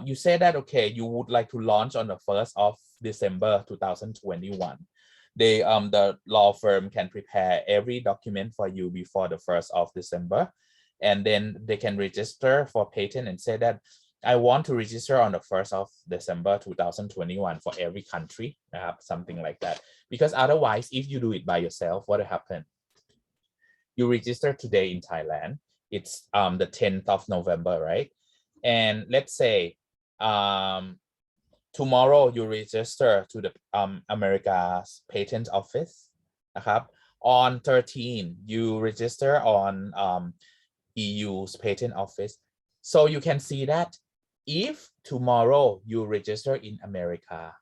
you say that okay you would like to launch on the 1st of December 2021. The law firm can prepare every document for you before the 1st of December. And then they can register for patent and say that I want to register on the 1st of December 2021 for every country, something like that. Because otherwise, if you do it by yourself, what will happen? You register today in Thailand. It's the 10th of November, right? And let's say tomorrow you register to the America's patent office. นะครับ On 13, you register on EU's patent office. So you can see that if tomorrow you register in America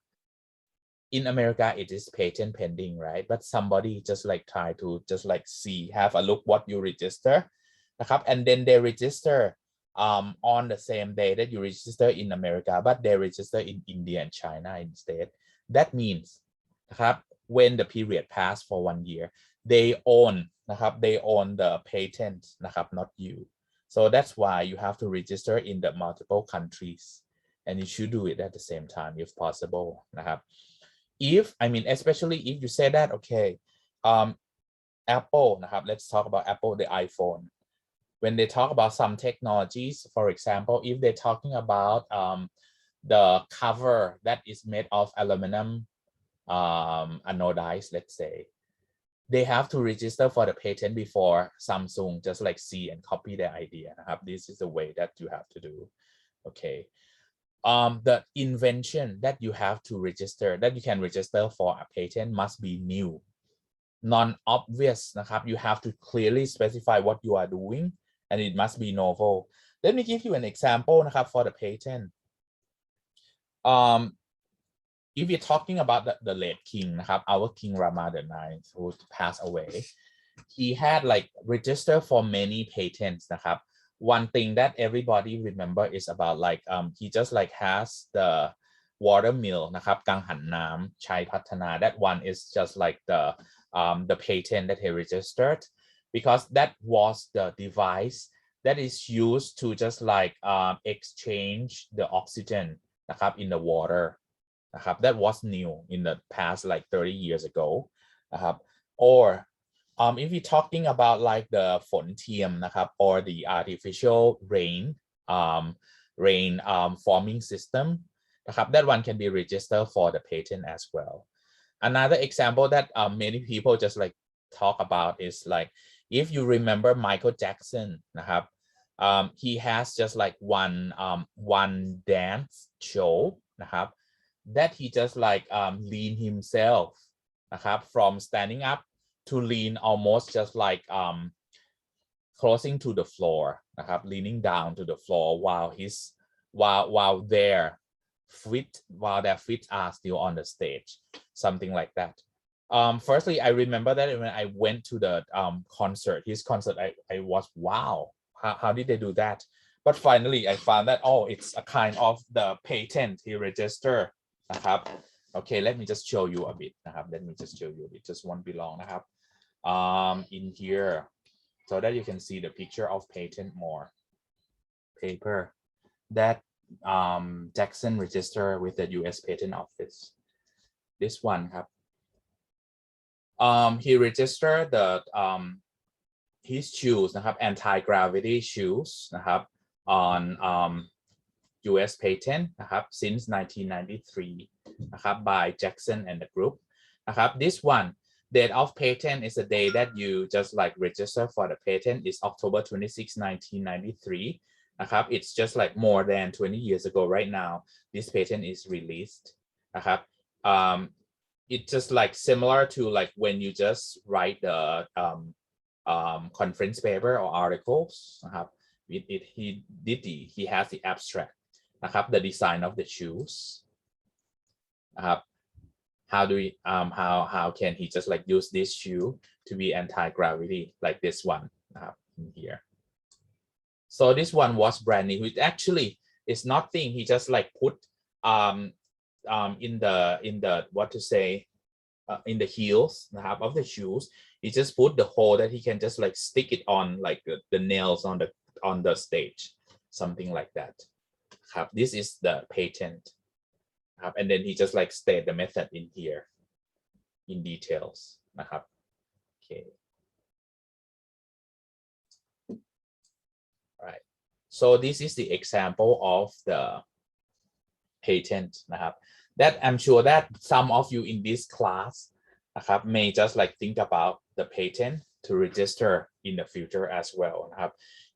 it is patent pending, right? But somebody just like try to just like see, have a look what you register นะครับ and then they register on the same day that you register in America, but they register in India and China instead. That means นะครับ when the period pass for 1 year they own นะครับ they own the patent นะครับ not you. So that's why you have to register in the multiple countries and you should do it at the same time if possible นะครับ if I mean especially if you say that okay Apple นะครับ let's talk about Apple the iPhone. When they talk about some technologies, for example, if they're talking about the cover that is made of aluminum anodized, let's say, they have to register for the patent before Samsung just like see and copy their idea. This is the way that you have to do. Okay. The invention that you have to register, that you can register for a patent must be new, non-obvious. You have to clearly specify what you are doing and it must be novel. Let me give you an example for the patent. If you're talking about the late king, our King Rama IX who passed away, he had like registered for many patents. One thing that everybody remember is about like he just like has the water mill กังหันน้ำชัยพัฒนา. That one is just like the patent that he registered because that was the device that is used to just like exchange the oxygen in the water. That was new in the past like 30 years ago. Or if we're talking about like the ฝนเทียม or the artificial rain forming system, that one can be registered for the patent as well. Another example that many people just like talk about is like if you remember Michael Jackson, he has just like one dance show that he just like lean himself from standing up to lean almost just like closing to the floor leaning down to the floor while their feet are still on the stage, something like that. Firstly, I remember that when I went to the his concert, I was wow, how did they do that? But finally I found that it's a kind of the patent he registered. Okay, let me just show you a bit. Let me just show you a bit. Just won't be long. In here, so that you can see the picture of patent more paper that Jackson registered with the U.S. Patent Office. This one, he registered the his shoes, anti-gravity shoes, on U.S. patent since 1993 by Jackson and the group. This one, date of patent is the day that you just like register for the patent is October 26, 1993. นะครับ it's just like more than 20 years ago. Right now this patent is released นะครับ it's just like similar to like when you just write the conference paper or articles นะครับ he has the abstract นะครับ the design of the shoes นะครับ how can he just like use this shoe to be anti-gravity like this one นะครับ in here. So this one was brand new. It actually is nothing. He just like put in the what to say in the heels นะครับ of the shoes. He just put the hole that he can just like stick it on like the nails on the stage, something like that ครับ this is the patent ครับ and then he just like state the method in here in details นะครับ okay. Right. So this is the example of the patent นะครับ that I'm sure that some of you in this class นะครับ may just like think about the patent to register in the future as well นะครับ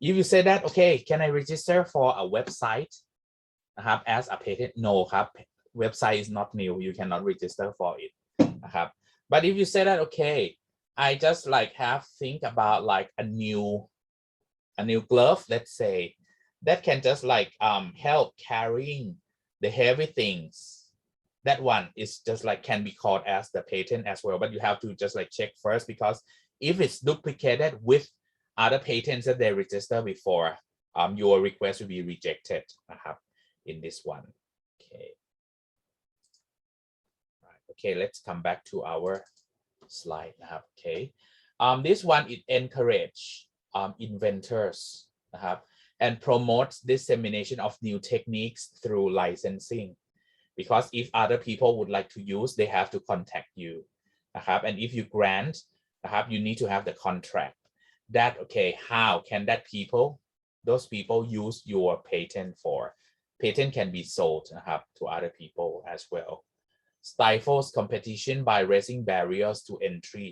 if you say that okay can I register for a website นะครับ as a patent no ครับ website is not new you cannot register for it นะครับ but if you say that okay I just like have think about like a new glove, let's say, that can just like help carrying the heavy things. That one is just like can be called as the patent as well, but you have to just like check first, because if it's duplicated with other patents that they register before, your request will be rejected in this one. Okay. Right. Okay, let's come back to our slide. Okay. This one it encourage inventors นะครับ and promotes dissemination of new techniques through licensing, because if other people would like to use they have to contact you นะครับ and if you grant นะครับ you need to have the contract that okay how can those people use your patent for. Patent can be sold นะครับ to other people as well. Stifles competition by raising barriers to entry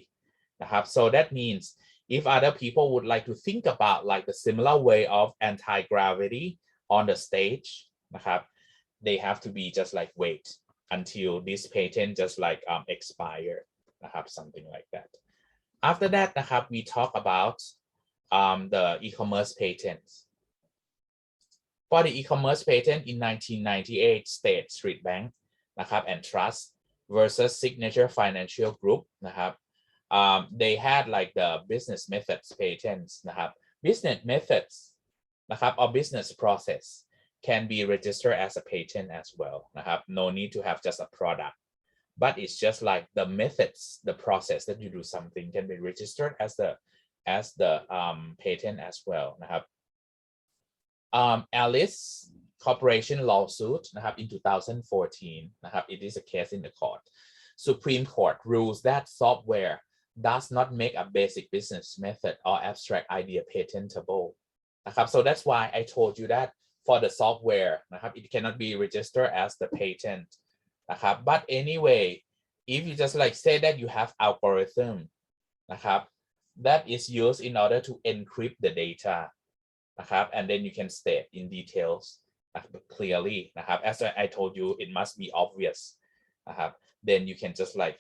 นะครับ so that means if other people would like to think about like the similar way of anti-gravity on the stage นะครับ they have to be just like wait until this patent just like expire นะครับ something like that. After that นะครับ we talk about the e-commerce patents. For the e-commerce patent in 1998 State Street Bank นะครับ and Trust versus Signature Financial Group นะครับ they had like the business methods patents นะครับ business methods นะครับ or business process can be registered as a patent as well นะครับ no need to have just a product, but it's just like the methods, the process that you do something can be registered as the patent as well นะครับ. Alice Corporation lawsuit นะครับ in 2014 นะครับ, it is a case in the court. Supreme Court rules that software does not make a basic business method or abstract idea patentable นะครับ so that's why I told you that for the software นะครับ it cannot be registered as the patent นะครับ but anyway if you just like say that you have algorithm นะครับ that is used in order to encrypt the data นะครับ and then you can state in details clearly นะครับ as I told you it must be obvious นะครับ then you can just like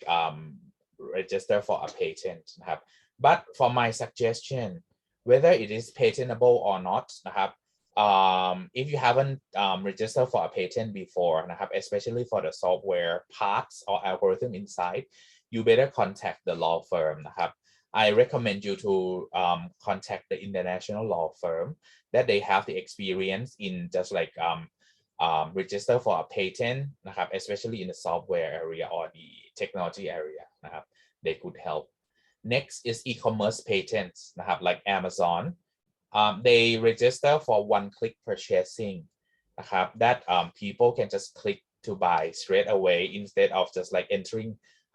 register for a patent นะครับ but for my suggestion whether it is patentable or not นะครับ if you haven't registered for a patent before นะครับ especially for the software parts or algorithm inside you better contact the law firm นะครับ. I recommend you to contact the international law firm that they have the experience in just like register for a patent นะครับ especially in the software area or the technology area นะครับ they could help. Next is e-commerce patents นะครับ like Amazon. They register for one-click purchasing นะครับ that people can just click to buy straight away instead of just like entering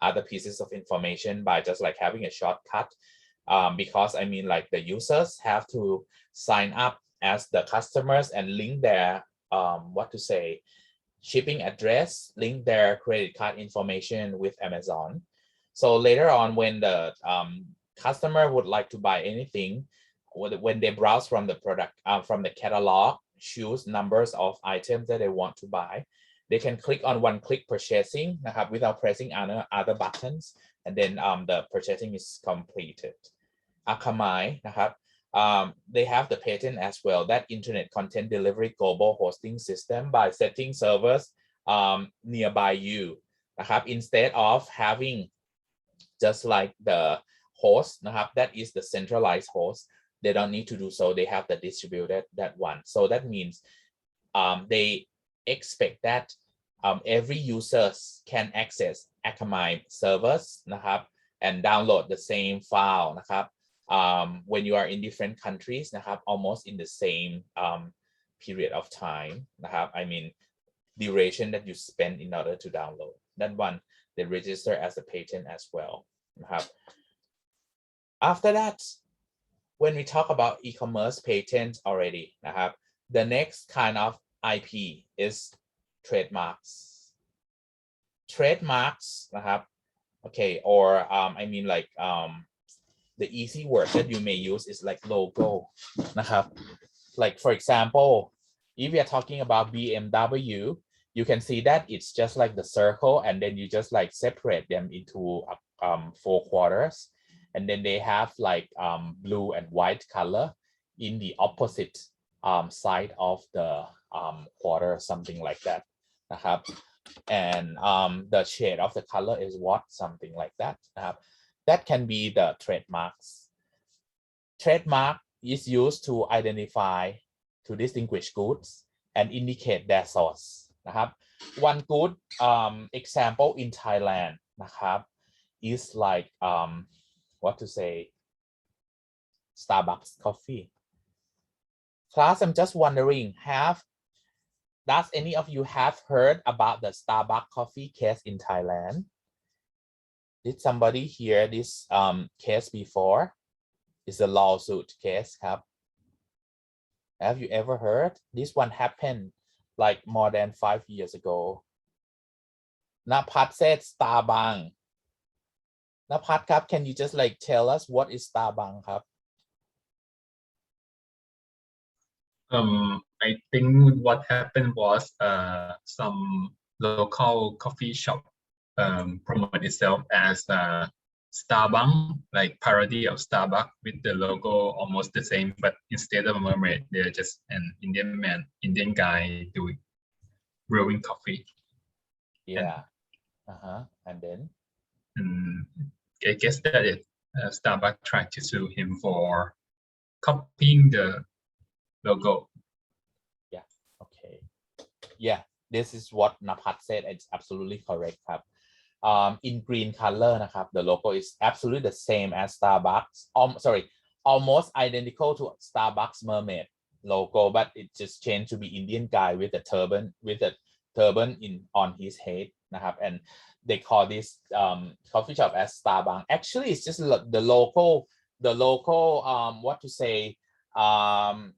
other pieces of information by just like having a shortcut, because I mean like the users have to sign up as the customers and link their what to say shipping address, link their credit card information with Amazon. So later on when the customer would like to buy anything, when they browse from the product from the catalog, choose numbers of items that they want to buy, they can click on one-click purchasing without pressing other buttons, and then the purchasing is completed. Akamai they have the patent as well, that internet content delivery global hosting system by setting servers nearby you instead of having just like the host that is the centralized host. They don't need to do so. They have the distributed that one. So that means they expect that every users can access Akamai servers and download the same file when you are in different countries almost in the same period of time I mean duration that you spend in order to download. That one they register as a patent as well. After that, when we talk about e-commerce patents already the next kind of IP is trademarks. Trademarks okay, or I mean like the easy word that you may use is like logo like for example, if we are talking about BMW, you can see that it's just like the circle, and then you just like separate them into 4 quarters, and then they have like blue and white color in the opposite side of the quarter, something like that and the shade of the color is what, something like that that can be the trademarks. Trademark is used to identify, to distinguish goods and indicate their source one good example in Thailand is like what to say, Starbucks coffee. Class, I'm just wondering, does any of you have heard about the Starbucks coffee case in Thailand? Did somebody hear this case before? It's a lawsuit case. Have you ever heard? This one happened like more than 5 years ago. Napat said Starbucks. Napat, can you just like tell us what is Starbucks? I think what happened was some local coffee shop promote itself as Starbucks, like parody of Starbucks with the logo almost the same, but instead of a mermaid, they're just an Indian guy doing brewing coffee. Yeah. And then? I guess that it Starbucks tried to sue him for copying the logo. Yeah. Okay. Yeah, this is what Napat said. It's absolutely correct. In green color, the logo is absolutely the same as Starbucks. Almost identical to Starbucks mermaid logo, but it just changed to be Indian guy with a turban on his head. And they call this coffee shop as Starbucks. Actually, it's just the local what to say, coffee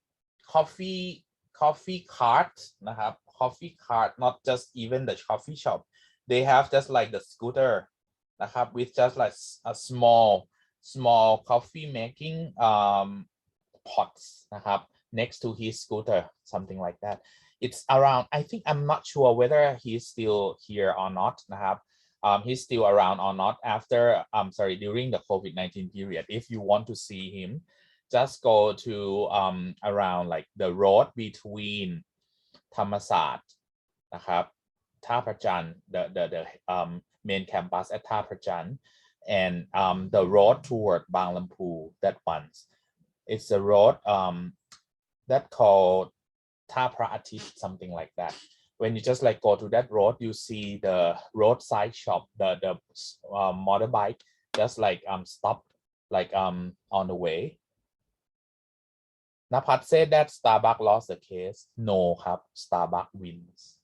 cart, coffee cart, not just even the coffee shop. They have just like the scooter with just like a small coffee making pots next to his scooter, something like that. It's around, I think, I'm not sure whether he's still here or not. He's still around or not after during the COVID-19 period. If you want to see him, just go to around like the road between Thammasat Tha Prajan, the main campus at Tha Prajan, and the road toward Bang Lampu, that one. It's a road that called Tha Pra Atit, something like that. When you just like go to that road, you see the roadside shop, the motorbike just like stop like on the way. Napat said that Starbucks lost the case. No, Starbucks wins.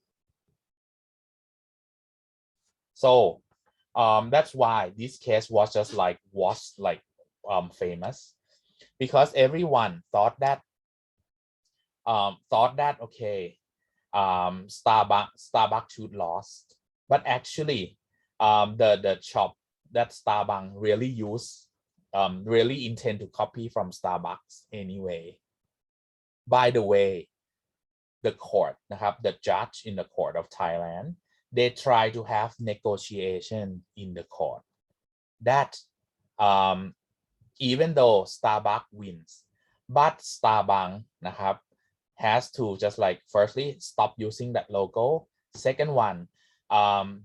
So that's why this case was just like famous, because everyone thought that okay, Starbucks should lost, but actually the shop that Starbucks really used really intend to copy from Starbucks anyway. By the way, the court, the judge in the court of Thailand, they try to have negotiation in the court that even though Starbucks wins, but Starbucks has to just like firstly stop using that logo. Second one,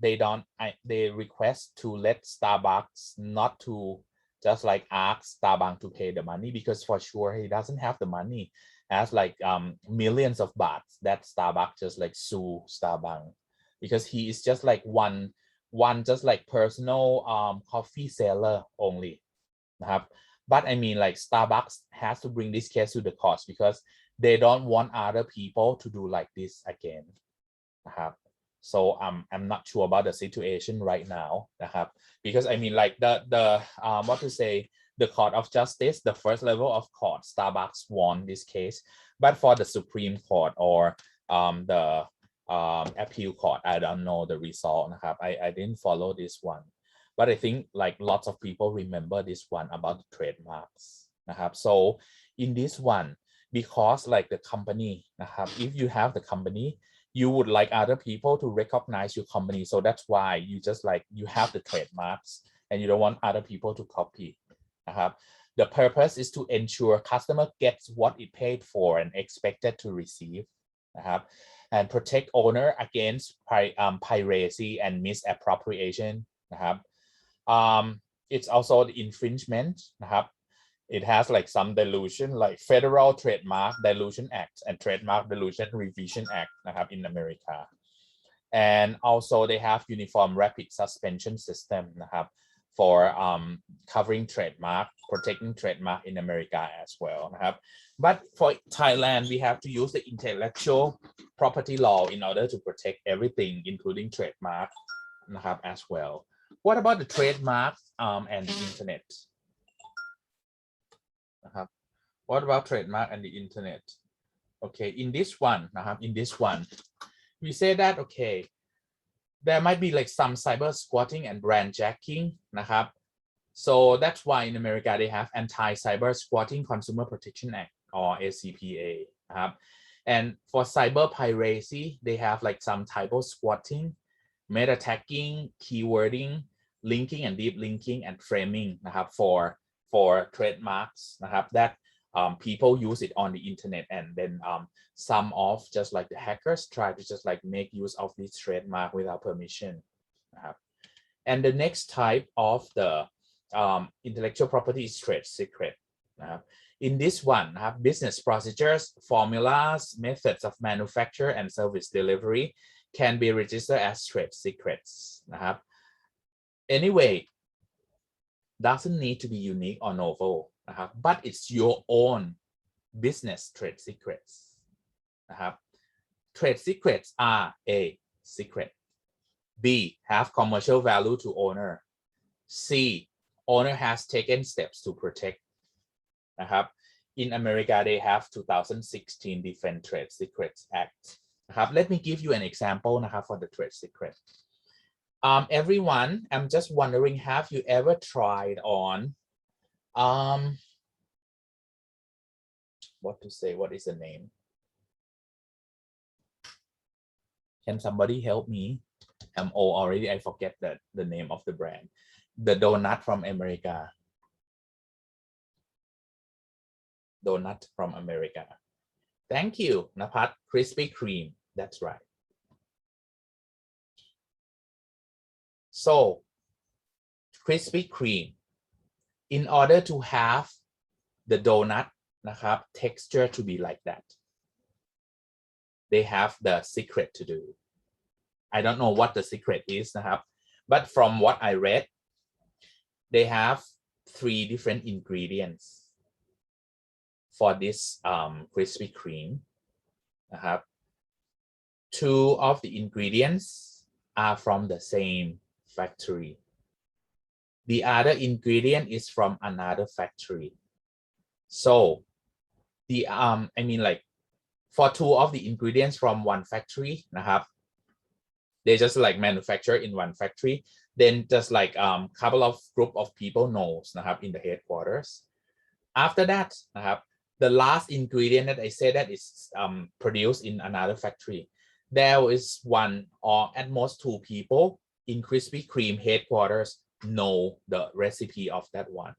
they request to let Starbucks not to just like ask Starbucks to pay the money, because for sure he doesn't have the money, as like millions of bahts that Starbucks just like sue Starbucks, because he is just like one just like personal coffee seller only. But I mean, like Starbucks has to bring this case to the court because they don't want other people to do like this again. So I'm not sure about the situation right now, because I mean, like the Court of Justice, the first level of court, Starbucks won this case, but for the Supreme Court or the appeal court, I don't know the result. I didn't follow this one, but I think like lots of people remember this one about the trademarks. So in this one, because like the company, if you have the company, you would like other people to recognize your company. So that's why you just like, you have the trademarks and you don't want other people to copy. The purpose is to ensure customer gets what it paid for and expected to receive. And protect owner against piracy and misappropriation. It's also the infringement. It has like some dilution, like Federal Trademark Dilution Act and Trademark Dilution Revision Act in America. And also they have Uniform Rapid Suspension System for covering trademark, protecting trademark in America as well. But for Thailand, we have to use the intellectual property law in order to protect everything, including trademark as well. What about the trademark and the internet? What about trademark and the internet? Okay, in this one, we say that, okay, there might be like some cyber squatting and brand jacking. So that's why in America they have Anti-Cyber Squatting Consumer Protection Act, or ACPA. And for cyber piracy, they have like some typo squatting, meta tagging, keywording, linking and deep linking, and framing for trademarks that people use it on the internet, and then some of just like the hackers try to just like make use of this trademark without permission. And the next type of the intellectual property is trade secret. In this one, business procedures, formulas, methods of manufacture and service delivery can be registered as trade secrets. Anyway, doesn't need to be unique or novel, but it's your own business trade secrets. Trade secrets are A, secret. B, have commercial value to owner. C, owner has taken steps to protect. In America, they have 2016 Defense Trade Secrets Act. Let me give you an example for the trade secret. Everyone, I'm just wondering, have you ever tried on what to say? What is the name? Can somebody help me? Already I forget the name of the brand. The donut from America. Donut from America. Thank you, Napat. Krispy Kreme. That's right. So, Krispy Kreme, in order to have the donut texture to be like that, they have the secret to do. I don't know what the secret is, but from what I read, they have 3 different ingredients for this Krispy Kreme. 2 of the ingredients are from the same factory. The other ingredient is from another factory. So the I mean, like for 2 of the ingredients from one factory, they just like manufacture in one factory. then just like couple of group of people knows นะครับ in the headquarters. After that นะครับ the last ingredient that I said that is produced in another factory, there is one or at most two people in Krispy Kreme headquarters know the recipe of that one,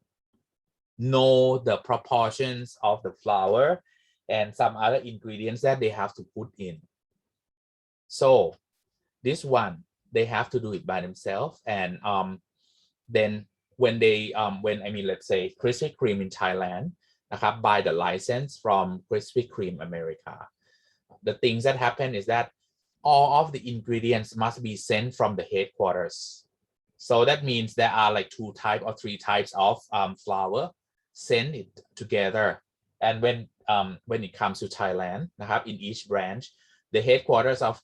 know the proportions of the flour and some other ingredients that they have to put in. So this one they have to do it by themselves, and then when they when I mean let's say Krispy Kreme in Thailand นะครับ buy the license from Krispy Kreme America, the things that happen is that all of the ingredients must be sent from the headquarters. So that means there are like 2 types or 3 types of flour, send it together, and when it comes to Thailand นะครับ in each branch, the headquarters of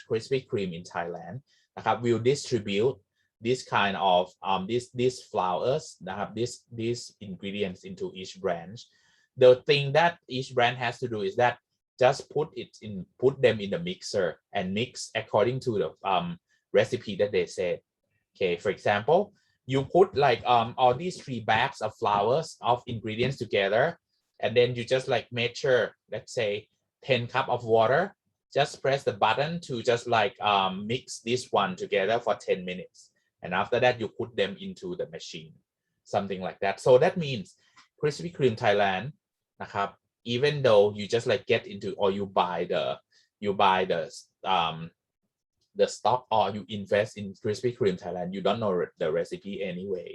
Krispy Kreme in Thailand นะครับ will distribute this kind of these flours นะครับ these ingredients into each branch. The thing that each branch has to do is that just put them in the mixer and mix according to the recipe that they said. Okay, for example, you put like all these 3 bags of flours of ingredients together, and then you just like measure, let's say 10 cups of water. Just press the button to just like mix this one together for 10 minutes. And after that, you put them into the machine, something like that. So that means Krispy Kreme Thailand นะครับ even though you just like get into or you buy the stock or you invest in Krispy Kreme Thailand, you don't know the recipe anyway,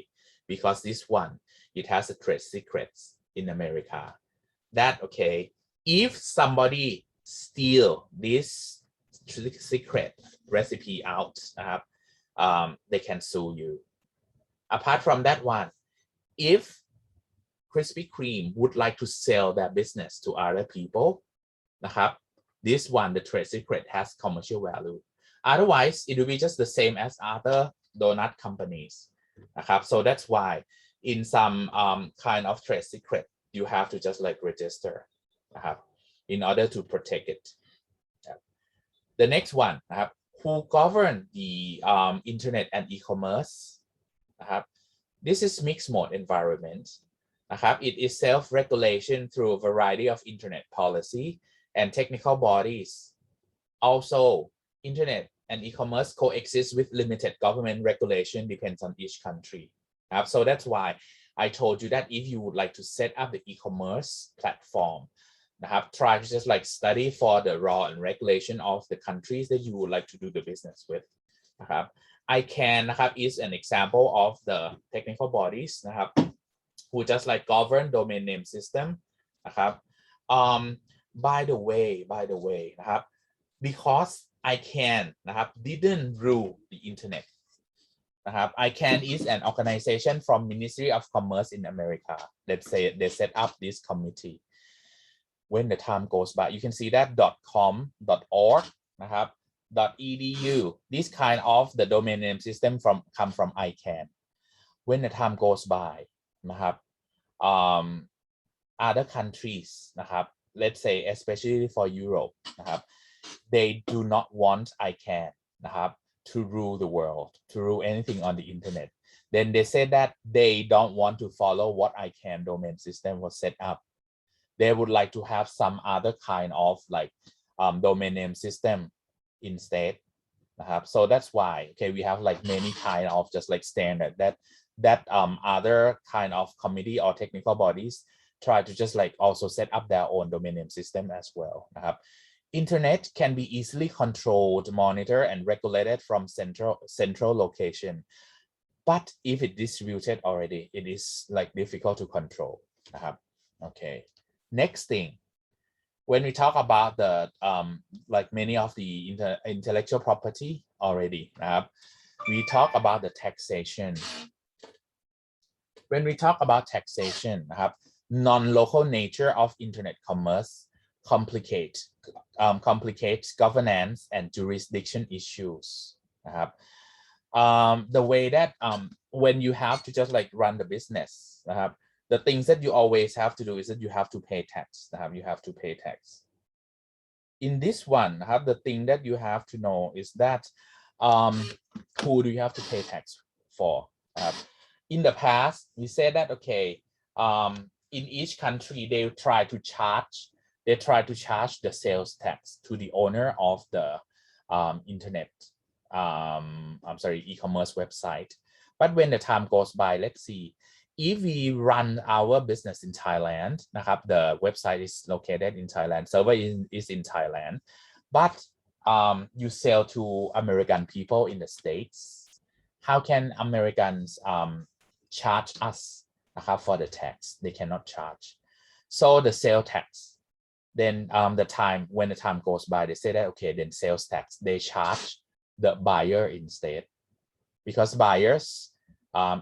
because this one, it has a trade secrets in America that, okay, if somebody steal this secret recipe out, they can sue you. Apart from that one, if Krispy Kreme would like to sell their business to other people นะครับ this one, the trade secret, has commercial value. Otherwise, it will be just the same as other donut companies นะครับ so that's why in some kind of trade secret, you have to just like register นะครับ in order to protect it. The next one นะครับ who govern the internet and e-commerce นะครับ this is mixed mode environment นะครับ it is self-regulation through a variety of internet policy and technical bodies. Also, internet and e-commerce coexist with limited government regulation, depends on each country. So that's why I told you that if you would like to set up the e-commerce platform, try to just like study for the law and regulation of the countries that you would like to do the business with. ICANN is an example of the technical bodies who just like govern domain name system. By the way, because ICANN didn't rule the internet. ICANN is an organization from Ministry of Commerce in America. Let's say they set up this committee. When the time goes by, you can see that .com, .org, .edu. This kind of the domain name system come from ICANN. When the time goes by, other countries, let's say especially for Europe, they do not want ICANN to rule the world, to rule anything on the internet. Then they said that they don't want to follow what ICANN domain system was set up. They would like to have some other kind of like domain name system instead. So that's why, okay, we have like many kind of just like standard that other kind of committee or technical bodies try to just like also set up their own domain name system as well. Internet can be easily controlled, monitored, and regulated from central location. But if it distributed already, it is like difficult to control. Okay. Next thing, when we talk about the like many of the intellectual property already, we talk about the taxation. When we talk about taxation, non-local nature of internet commerce complicates governance and jurisdiction issues. The way that when you have to just like run the business, the things that you always have to do is that you have to pay tax. You have to pay tax. In this one, the thing that you have to know is that who do you have to pay tax for. In the past, we said that, okay, in each country, they try to charge the sales tax to the owner of the e-commerce website. But when the time goes by, let's see, if we run our business in Thailand, the website is located in Thailand, server is in Thailand, but you sell to American people in the States, how can Americans charge us for the tax? They cannot charge. So the sales tax, then when the time goes by, they say that, okay, then sales tax, they charge the buyer instead, because buyers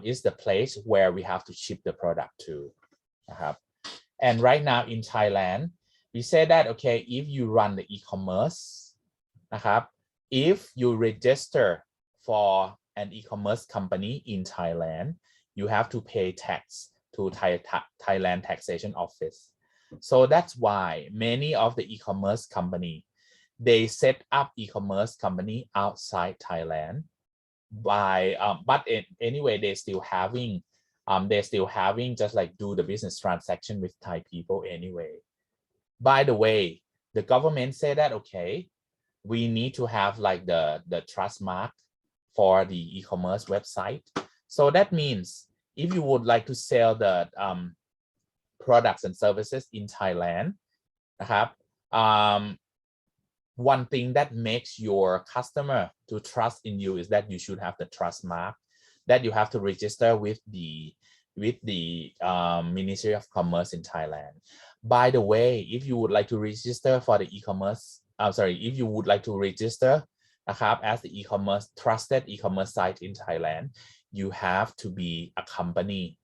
is the place where we have to ship the product to. And right now in Thailand, we say that, okay, if you run the e-commerce, if you register for an e-commerce company in Thailand, you have to pay tax to Thailand Taxation Office. So that's why many of the e-commerce company, they set up e-commerce company outside Thailand by but anyway, they're still having just like do the business transaction with Thai people anyway. By the way, the government said that, okay, we need to have like the trust mark for the e-commerce website. So that means if you would like to sell the products and services in Thailand, one thing that makes your customer to trust in you is that you should have the trust mark, that you have to register with the Ministry of Commerce in Thailand. By the way, if you would like to register for the e-commerce, if you would like to register as the trusted e-commerce site in Thailand, you have to be a company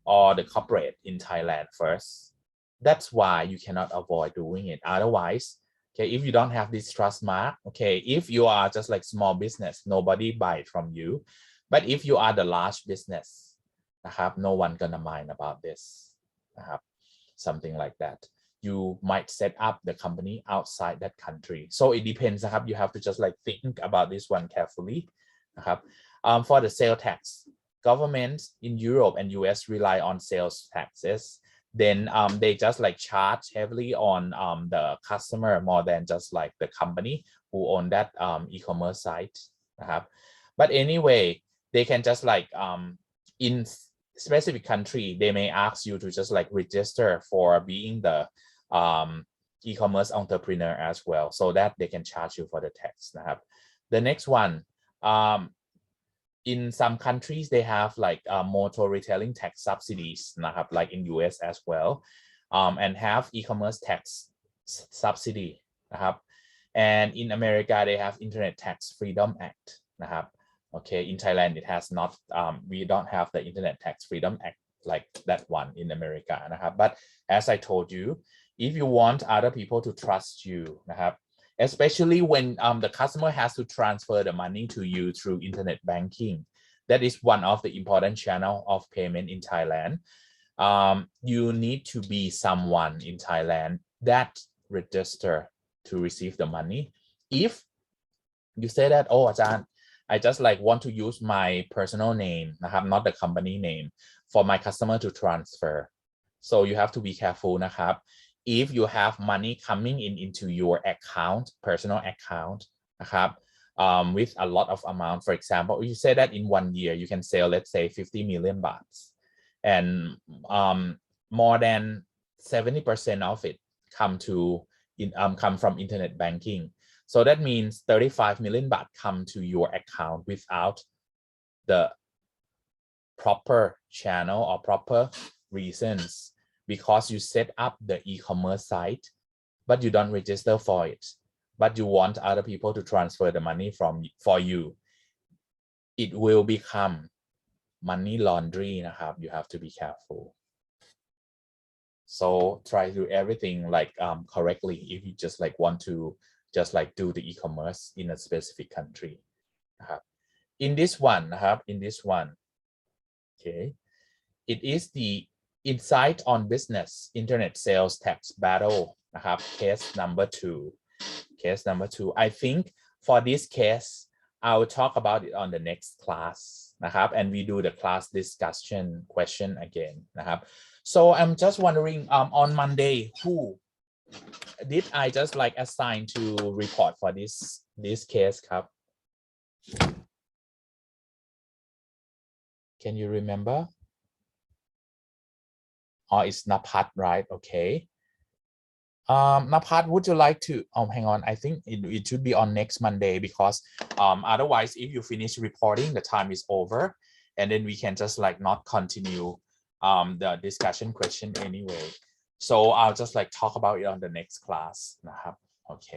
or the corporate in Thailand first. That's why you cannot avoid doing it. Otherwise, okay, if you don't have this trust mark, okay, if you are just like small business, nobody buy it from you. But if you are the large business, no one gonna mind about this, something like that. You might set up the company outside that country. So it depends, you have to just like think about this one carefully. For the sales tax, governments in Europe and US rely on sales taxes. Then they just like charge heavily on the customer more than just like the company who own that e-commerce site. But anyway, they can just like in specific country, they may ask you to just like register for being the e-commerce entrepreneur as well, so that they can charge you for the tax. The next one, in some countries, they have like motor retailing tax subsidies, like in US as well, and have e-commerce tax subsidy. And in America, they have Internet Tax Freedom Act. Okay, in Thailand, it has not, we don't have the Internet Tax Freedom Act like that one in America. But as I told you, if you want other people to trust you, especially when the customer has to transfer the money to you through internet banking. That is one of the important channels of payment in Thailand. You need to be someone in Thailand that register to receive the money. If you say that, oh, Ajahn, I just like want to use my personal name, not the company name, for my customer to transfer. So you have to be careful. If you have money coming into your account, personal account, with a lot of amount, for example, you say that in 1 year, you can sell, let's say 50 million baht, and more than 70% of it come from internet banking. So that means 35 million baht come to your account without the proper channel or proper reasons, because you set up the e-commerce site, but you don't register for it, but you want other people to transfer the money for you. It will become money laundering. You have to be careful. So try to do everything like correctly if you just like want to just like do the e-commerce in a specific country. In this one, okay, it is the Insight on Business Internet Sales Tax Battle, case number 2. I think for this case, I'll talk about it on the next class นะครับ and we do the class discussion question again นะครับ so I'm just wondering on Monday who did I just like assign to report for this case ครับ Can you remember? Oh, it's Napat, right? Okay. Napat, would you like to hang on, I think it should be on next Monday because otherwise if you finish reporting the time is over and then we can just like not continue the discussion question anyway, so I'll just like talk about it on the next class นะครับ okay